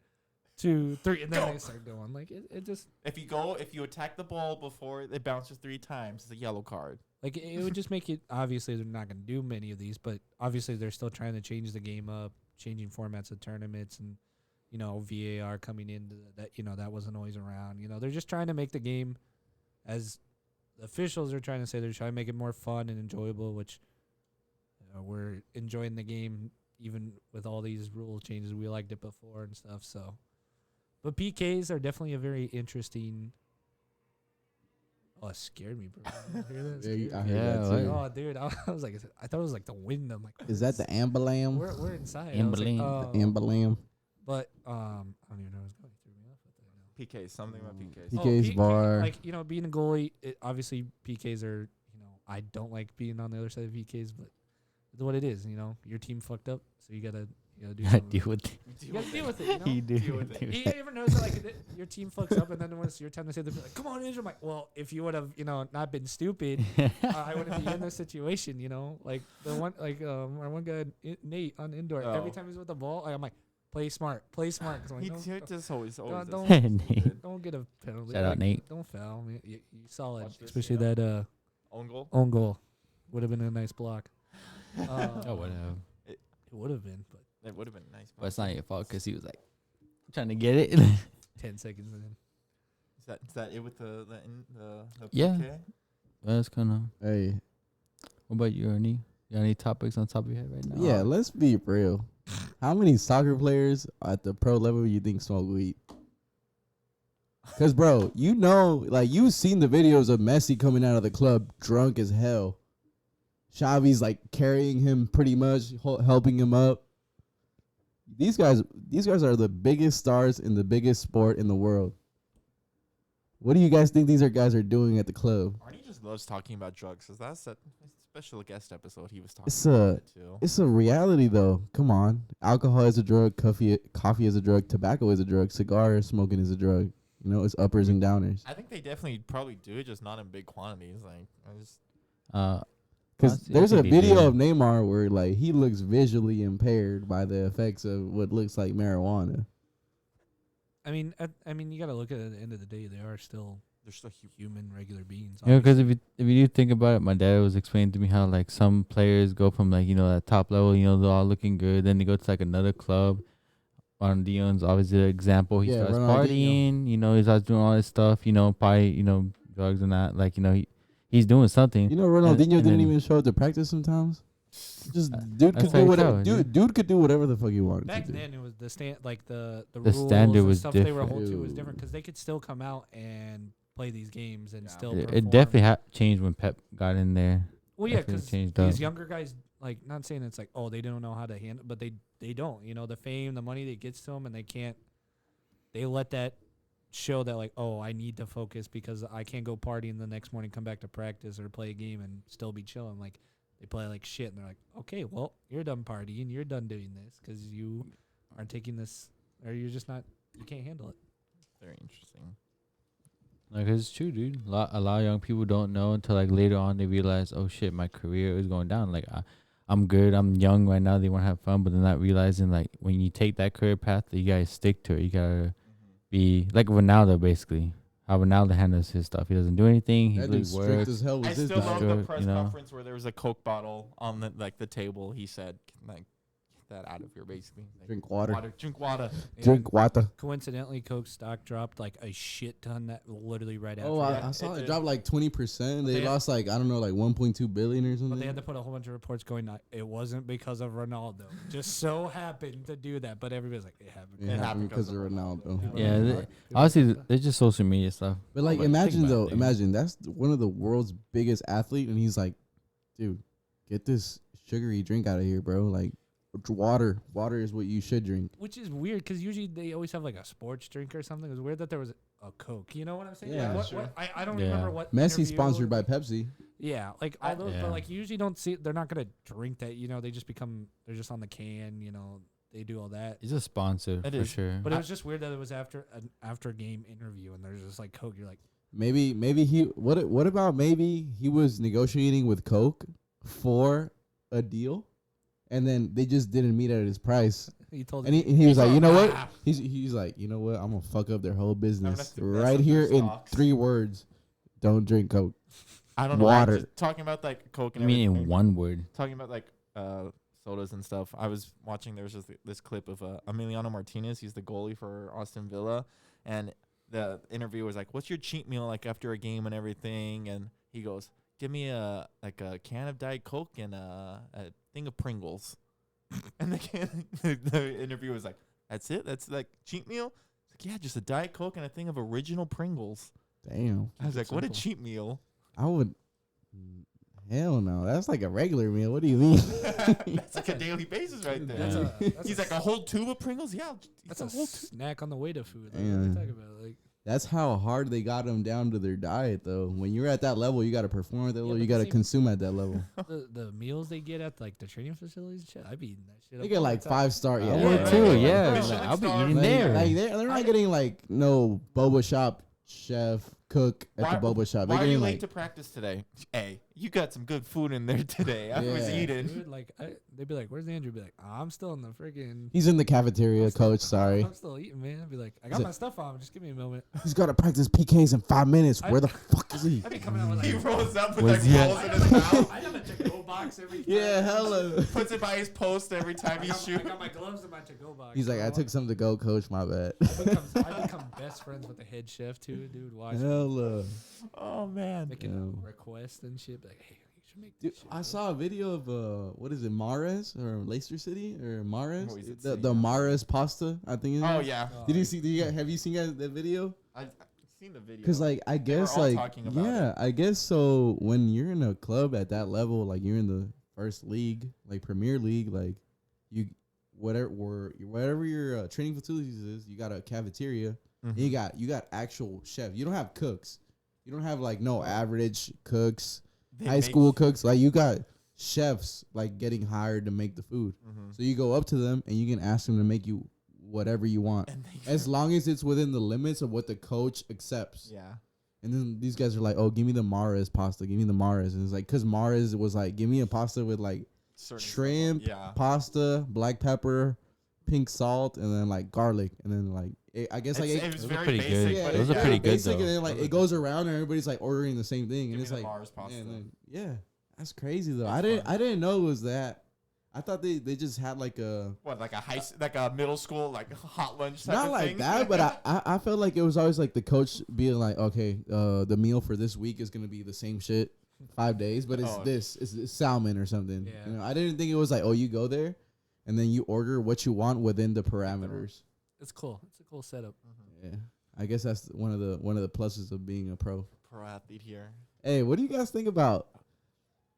2, 3, and then they start going. Like, it just... If you attack the ball before it bounces 3 times, it's a yellow card. Like, it would just make it... Obviously, they're not going to do many of these, but obviously they're still trying to change the game up, changing formats of tournaments, and, you know, VAR coming in that, you know, that wasn't always around. You know, they're just trying to make the game as... The officials are trying to say they're trying to make it more fun and enjoyable, which we're enjoying the game even with all these rule changes. We liked it before and stuff. So, but PKs are definitely a very interesting. Oh, it scared me, bro. You hear that? I heard that too. Oh, dude, I was like, I thought it was like the wind. I'm like, is that the ambalam? We're inside. Ambalam. The ambalam. But I don't even know what's going through me off with that now. PKs, something about PKs. PKs bar. Like, you know, being a goalie, obviously PKs are, you know, I don't like being on the other side of PKs, but it's what it is, you know. Your team fucked up, so you gotta do something. Deal with it. You gotta deal with it, you know. You do. Deal with it. You ever notice that, like, your team fucks up, and then when it's your time to say, they're like, "Come on, Andrew." I'm like, well, if you would have, you know, not been stupid, I wouldn't be in this situation, you know. Like the one, like our one guy, Nate on indoor. Every time he's with the ball, I'm like, play smart. Cause I'm like, don't get a penalty. Shout out, Nate. Don't foul. I mean, you solid, Watch this, especially that own goal. Would have been a nice block. Oh, whatever. It would have been, but It would have been nice. But it's not your fault because he was like trying to get it. 10 seconds in. Is that it with the Yeah. PK? That's kind of. Hey. What about you, Ernie? You got any topics on top of your head right now? Yeah, let's be real. How many soccer players at the pro level you think smoke weed? Because, bro, you know, like, you've seen the videos of Messi coming out of the club drunk as hell. Xavi's, like, carrying him pretty much, helping him up. These guys are the biggest stars in the biggest sport in the world. What do you guys think these guys are doing at the club? Arnie just loves talking about drugs. Cause that's a special guest episode he was talking about it too. It's a reality, though. Come on. Alcohol is a drug. Coffee is a drug. Tobacco is a drug. Cigar smoking is a drug. You know, it's uppers and downers. I think they definitely probably do it, just not in big quantities. Like, because there's a video of Neymar where, like, he looks visually impaired by the effects of what looks like marijuana. I mean, you got to look at it at the end of the day. They're still human, regular beings. Yeah, because if you think about it, my dad was explaining to me how, like, some players go from, like, you know, that top level, you know, they're all looking good. Then they go to, like, another club. Ronaldinho's obviously the example. He starts partying, you know, he starts doing all this stuff, you know, probably, you know, drugs and that. Like, you know, he's doing something. You know, Ronaldinho didn't even show up to practice sometimes. Just dude could do whatever. Dude could do whatever the fuck he wanted. Back to do. then, it was the the rules standard and was stuff different. They were different. hold to was different because they could still come out and play these games and still. It perform. definitely changed when Pep got in there. Well, yeah, because changed these up. younger guys, like, not saying it's like, oh, they don't know how to handle, but they don't. You know, the fame, the money that gets to them, and they can't. They let that show that, like, oh, I need to focus because I can't go party and the next morning come back to practice or play a game and still be chilling. Like, they play like shit, and they're like, okay, well, you're done partying, you're done doing this because you aren't taking this, or you're just not, you can't handle it. Very interesting. Like, it's true, dude. A lot of young people don't know until, like, later on they realize, oh shit, my career is going down. Like, I'm good, I'm young right now, they want to have fun, but they're not realizing, like, when you take that career path, you gotta stick to it. You gotta be like Ronaldo, basically. How Ronaldo handles his stuff. He doesn't do anything. He really works. As hell I with his still love diet. the press you know? conference where there was a Coke bottle on the table. He said, like, get that out of here, basically. Like, Drink water. Drink water. Drink water. Coincidentally, Coke stock dropped like a shit ton that literally right after. Oh, that. I saw it did. drop like 20%. They They had- lost like, I don't know, like 1.2 billion or something. But they had to put a whole bunch of reports going, it wasn't because of Ronaldo. Just so happened to do that. But everybody's like, it happened. It happened because of Ronaldo. Yeah, honestly, it's just social media stuff. But like, But imagine think about though, it, dude. imagine that's one of the world's biggest athlete, and he's like, dude, get this sugary drink out of here, bro. Like, water is what you should drink. Which is weird because usually they always have like a sports drink or something. It was weird that there was a Coke. You know what I'm saying? Yeah, like, sure. I don't Yeah. remember what. Messi interview- sponsored by Pepsi. Yeah, like I- all those, Yeah. but like you usually don't see. They're not gonna drink that. They just become. They're just on the can. They do all that. He's a sponsor It for is. sure. But it was just weird that it was after an after game interview and there's just like Coke. You're like, Maybe he what about maybe he was negotiating with Coke for a deal, and then they just didn't meet at his price. he told And me. he was like, you know what? Ah. He's like, you know what? I'm gonna fuck up their whole business have to mess right up here their in stocks. 3 words. Don't drink Coke. I don't know. Water. Just talking about like Coke I and mean, everything. in one word. Talking about like sodas and stuff. I was watching. There was just this clip of Emiliano Martinez. He's the goalie for Aston Villa, and the interviewer was like, "What's your cheat meal like after a game and everything?" And he goes, "Give me a can of Diet Coke and a thing of Pringles." And the interviewer was like, "That's it? That's like cheat meal?" It's like, "Yeah, just a Diet Coke and a thing of original Pringles." Damn. I was it like, "What a simple. cheat meal!" I would. Hell no. That's like a regular meal. What do you mean? That's like a daily basis right there. That's Yeah. He's like a whole tube of Pringles. Yeah, That's a whole tube. snack on the way to food. Like, Yeah. what are you talking about? Like, That's how hard they got them down to their diet, though. When you're at that level, you got to perform at that Yeah, level. but You the got to same- consume at that level. the meals they get at like the training facilities and shit. I be eating that shit. They up get all the like time. 5-star. I Yeah, would yeah, too, yeah. yeah. Michelin Like, I'll be star. eating Like, there. they're not getting like no boba shop chef cook at the boba shop. They're Why are you getting late like to practice today? Hey, you got some good food in there today. I was Yeah. eating. Dude, like they'd be like, "Where's Andrew?" Be like, I'm still in the freaking. he's in the cafeteria, coach. Sorry, I'm still eating, man. I'd be like, I got Is it- my stuff on. Just give me a moment. he's got to practice PKs in 5 minutes. Where the fuck is he? I'd be coming out with He like. rolls up with Was like he at- balls in his mouth. I have a to-go box every. Yeah, time. hella. Puts it by his post every time I he got, I shoots. got my gloves in my to-go box. He's like, I took some to go, coach. My bad. I become best friends with the head chef too, dude. Watch Hella. Oh man. making Yeah. requests and shit. Be like, hey, you should make Dude, this shit. I bro." saw a video of what is it, Mares or Leicester City or Mares? What is it, The city? Mares pasta, I think. Oh yeah. Oh, Did you see? Have you seen guys that video? I've seen the video. Because like I guess all like talking about yeah, I guess so. When you're in a club at that level, like you're in the first league, like Premier League, like you whatever your training facilities is, you got a cafeteria. Mhm. And you got actual chefs. You don't have cooks. You don't have like no average cooks, They high make- school cooks. Like you got chefs like getting hired to make the food. Mhm. So you go up to them and you can ask them to make you whatever you want, And they- as long as it's within the limits of what the coach accepts. yeah. And then these guys are like, "Oh, give me the Mares pasta. Give me the Mares." And it's like, cause Mares was like, "Give me a pasta with like Certain stuff. shrimp, Yeah. pasta, black pepper, pink salt, and then like garlic." And then like, I guess like It it, was Those are very pretty basic, good. yeah, but Those it, are pretty good, basic, though. and then like it goes around and everybody's like ordering the same thing, Give and me it's the like, Mars pasta. man, then, yeah, that's crazy though. It's I fun. didn't know it was that. I thought they just had like a. What, like like a middle school, like hot lunch type Not of like thing? that, but I felt like it was always like the coach being like, okay, the meal for this week is gonna be the same shit 5 days, but it's Oh. it's salmon or something. Yeah. You know, I didn't think it was like, oh, you go there, and then you order what you want within the parameters. It's cool. It's a cool setup. Yeah, I guess that's one of the pluses of being a pro. Pro athlete here. Hey, what do you guys think about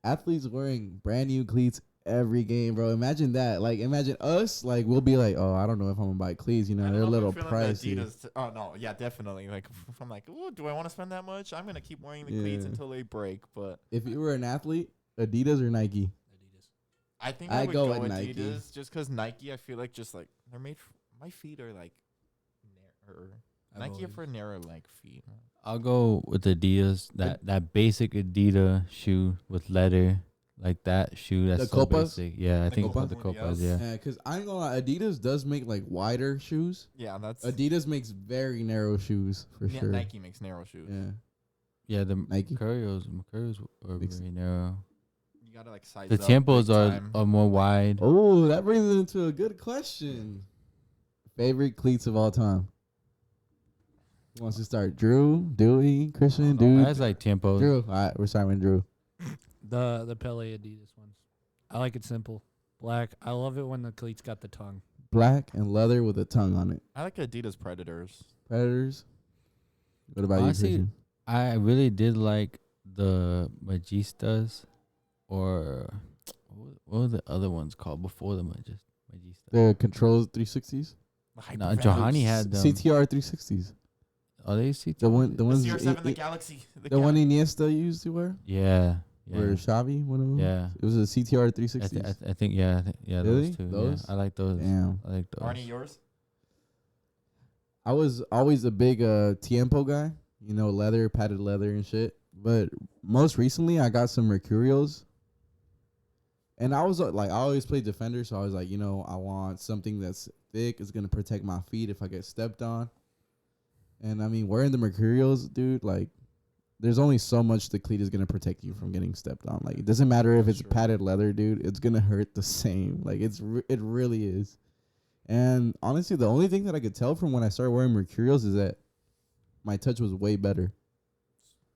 athletes wearing brand new cleats every game, bro? Imagine that. Like, imagine us. Like, we'll be like, oh, I don't know if I'm gonna buy cleats. You know, I don't they're a know if little I'm feeling the pricey. Adidas oh no, yeah, definitely. Like, if I'm like, ooh, do I want to spend that much? I'm gonna keep wearing the cleats Yeah. until they break. But If you were an athlete, Adidas or Nike? Adidas. I think I I would go go with Adidas Nike. just because Nike. I feel like just like they're made. My feet are like, I've Nike are always- for narrow like feet. I'll go with Adidas. That basic Adidas shoe with leather, like that shoe. That's The so Copas? basic. Yeah, I The think it's Copas? called the Copas, Copas. yes. Yeah. Yeah, because I ain't gonna lie, Adidas does make like wider shoes. Yeah, that's Adidas makes very narrow shoes for yeah, sure. Nike makes narrow shoes. Yeah, Yeah, the Nike. Mercurials are Makes- very narrow. You gotta like size The up tempos big are time. more wide. Oh, that brings it into a good question. Favorite cleats of all time? Who wants to start? Drew, Dewey, Christian, dude. That's like tempos. Drew. All right, we're starting with Drew. The Pele Adidas ones. I like it simple. Black. I love it when the cleats got the tongue. Black and leather with a tongue on it. I like Adidas Predators. Predators. What about Honestly, you, Christian? I really did like the Magistas, or what were the other ones called before the Magista? The Controls 360s. No, Johanny had them. CTR 360s. Are they CT? The ones The CR7, the Galaxy. the one Iniesta used to wear. Yeah, Or Xavi, one of them. Yeah. It was a CTR 360. I think yeah, Really? those two. Those? Yeah, I like those. Damn. I like those. Arnie, yours? I was always a big Tiempo guy, you know, leather, padded leather and shit. But most recently, I got some Mercurials. And I was like, I always played defender, so I was like, you know, I want something that's thick. It's going to protect my feet if I get stepped on. And I mean, wearing the Mercurials, dude, like, there's only so much the cleat is going to protect you from getting stepped on. Like, it doesn't matter if it's padded leather, dude. It's going to hurt the same. Like, it really is. And honestly, the only thing that I could tell from when I started wearing Mercurials is that my touch was way better.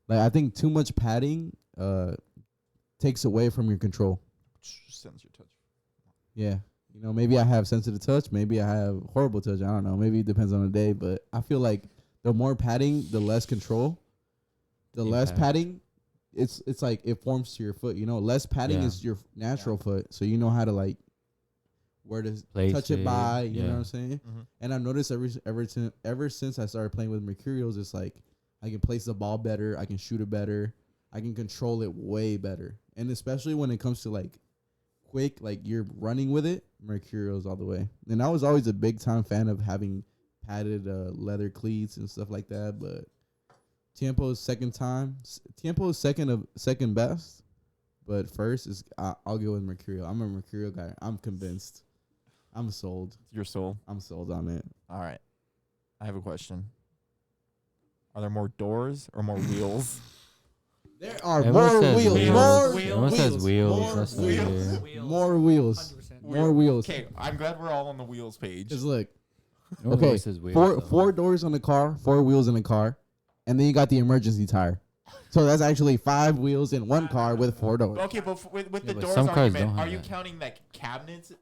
Like, I think too much padding takes away from your control. Sense your touch. Yeah. You know, maybe I have sensitive touch. Maybe I have horrible touch. I don't know. Maybe it depends on the day. But I feel like the more padding, the less control. The less padding, it's like it forms to your foot. You know, less padding is your natural foot. So you know how to, like, where to touch it by. You know what I'm saying? Mm-hmm. And I've noticed ever since I started playing with Mercurials, it's like I can place the ball better. I can shoot it better. I can control it way better. And especially when it comes to, like, quick, like, you're running with it, Mercurials all the way. And I was always a big time fan of having padded leather cleats and stuff like that. But Tiempo's second best. But first is I'll go with Mercurial. I'm a Mercurial guy. I'm convinced. I'm sold. You're sold? I'm sold on it. All right. I have a question. Are there more doors or more wheels? There are more wheels. More wheels. More wheels. Okay, I'm glad we're all on the wheels page. Just look. Okay, four doors on the car, 4 wheels in the car, and then you got the emergency tire. So that's actually 5 wheels in one car with 4 doors. Okay, but with the doors some cars argument, don't have are you that. counting cabinet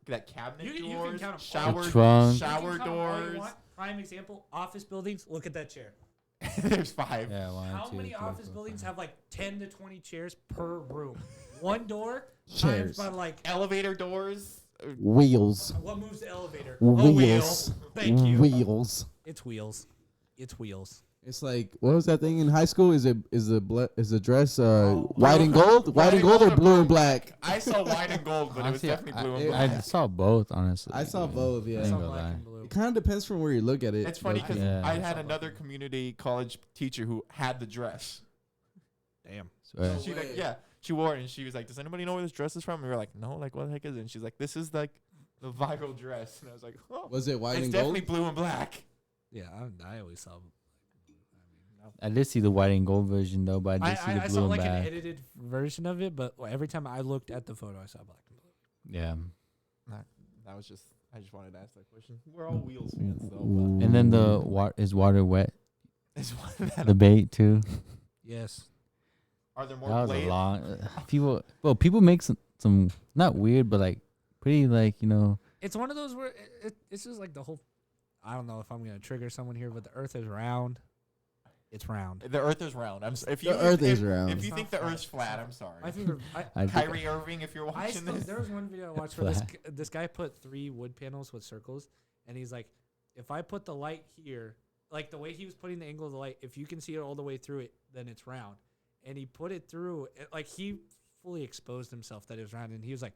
You doors, can count shower trunk. shower doors? Prime example, office buildings. Look at that chair. There's 5. Yeah, How many office buildings have like 10 to 20 chairs per room? One door Chairs. times by like Elevator doors. Wheels. what moves the elevator? Wheels. Thank you. Wheels. It's wheels. It's wheels. It's like, what was that thing in high school? Is the dress white and gold? White and gold or blue and black? I saw white and gold, but Honestly, it was definitely blue and black. I saw both, honestly. I saw both, yeah. I ain't Some gonna black lie. and blue. It kind of depends from where you look at it. It's funny because Yeah. I had another community college teacher who had the dress. Damn. Swear. She she wore it and she was like, "Does anybody know where this dress is from?" And we were like, "No, like what the heck is it?" And she's like, "This is like the viral dress." And I was like, "Oh, Was it white it's and definitely gold? blue and black." Yeah, I always saw. I did see the white and gold version though, but I did see I the saw blue and like an black. edited version of it, but every time I looked at the photo, I saw black and blue. Yeah. That was just I just wanted to ask that question. We're all wheels fans though. And then the is water wet? But is one of that The bait too. Yes. are there more That was a blades? long. People make some not weird, but like pretty like It's one of those where it's just like the whole. I don't know if I'm gonna trigger someone here, but the Earth is round. It's round. The Earth is round. If round. you think the Earth's flat, I'm sorry. I think Kyrie Irving, if you're watching this, there was one video I watched where this guy put 3 wood panels with circles, and he's like, if I put the light here, like the way he was putting the angle of the light, if you can see it all the way through it, then it's round. And he put it through, like he fully exposed himself that it was round, and he was like,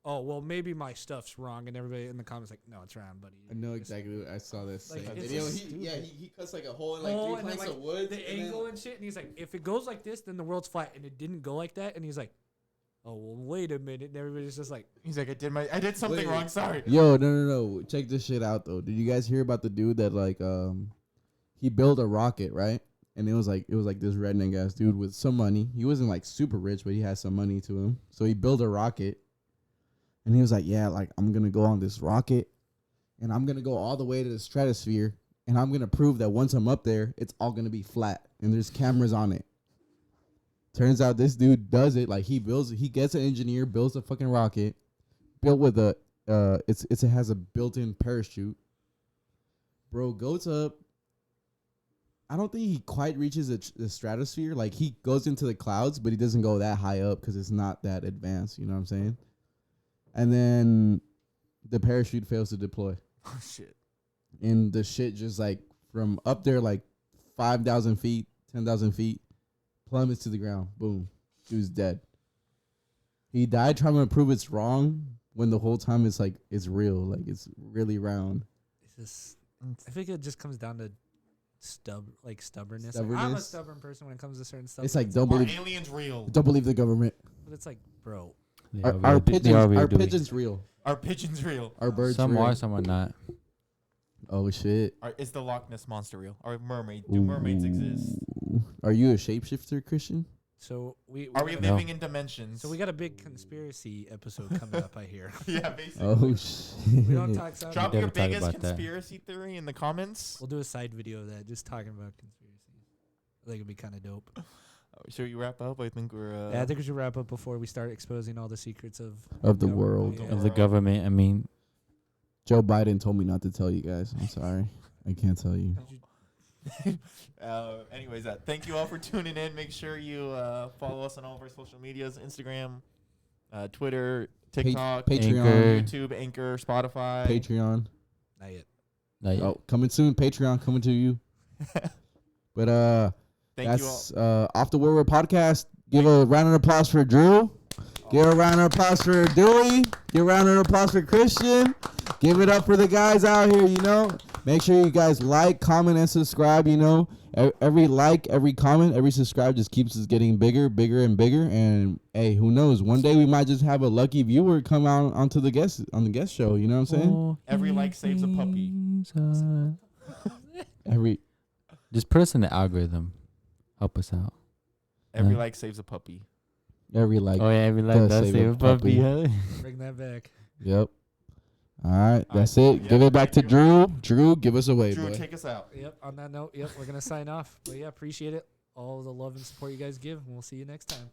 oh, well, maybe my stuff's wrong. And everybody in the comments like, no, it's round, buddy. I know exactly what I saw this. Like, Like, it's video. just He cuts like a hole in like 3 planks of wood. The angle and shit. And he's like, if it goes like this, then the world's flat. And it didn't go like that. And he's like, oh, well, wait a minute. And everybody's just like, he's like, I did something wrong. Sorry. Yo, no. Check this shit out though. Did you guys hear about the dude that like he built a rocket, right? And it was like this redneck ass dude with some money. He wasn't like super rich, but he had some money to him. So he built a rocket. And he was like, yeah, like, I'm going to go on this rocket, and I'm going to go all the way to the stratosphere, and I'm going to prove that once I'm up there, it's all going to be flat, and there's cameras on it. Turns out this dude does it. Like, he gets an engineer, builds a fucking rocket, built with it has a built-in parachute. Bro goes up. I don't think he quite reaches the stratosphere. Like, he goes into the clouds, but he doesn't go that high up because it's not that advanced. You know what I'm saying? And then the parachute fails to deploy. Oh, shit. And the shit just like from up there like 5,000 feet, 10,000 feet, plummets to the ground. Boom. He was dead. He died trying to prove it's wrong when the whole time it's like it's real, like it's really round. It's just, I think it just comes down to stubbornness. Like, I'm a Stubbornness? stubborn person when it comes to certain stuff. It's like Are don't believe aliens real? the government. but it's like, bro, Our pigeons real. Are pigeons real? Our birds Some real. are, some are not. Oh shit. Is the Loch Ness monster real? Do mermaids exist? Ooh. Are you a shapeshifter, Christian? so Are we living in dimensions? So we got a big conspiracy episode coming up, I hear. Yeah, basically. Oh shit. We don't talk science. Drop We your never talk biggest about that. conspiracy theory in the comments. We'll do a side video of that, just talking about conspiracies. I think it'd be kind of dope. Should we wrap up? I think we're. Yeah, I think we should wrap up before we start exposing all the secrets of the government. world. Yeah. Of the government, I mean, Joe Biden told me not to tell you guys. I'm sorry. I can't tell you. Anyways, thank you all for tuning in. Make sure you follow us on all of our social medias: Instagram, Twitter, TikTok, Patreon. YouTube, Anchor, Spotify. Patreon. Not yet. like, Oh, coming soon. Patreon coming to you. But Thank you all. that's Off the Woodwork Podcast. Give a round of applause for Drew. Give a round of applause for Dewey. Give a round of applause for Christian. Give it up for the guys out here, you know. Make sure you guys like, comment, and subscribe, you know. Every like, every comment, every subscribe just keeps us getting bigger, and bigger. And hey, who knows? One day we might just have a lucky viewer come out onto the guest show, you know what I'm saying? Every like saves a puppy. Just put us in the algorithm. Help us out. Every Yeah. like saves a puppy. Every like. Oh yeah, every like does does save save a a puppy. puppy. Huh? Bring that back. Yep. All right, that's All right. it. Yeah, Give it back to thank you. Drew. Drew, give us away, Drew, boy. take us out. Yep. On that note, we're gonna sign off. But yeah, appreciate it. All the love and support you guys give, and we'll see you next time.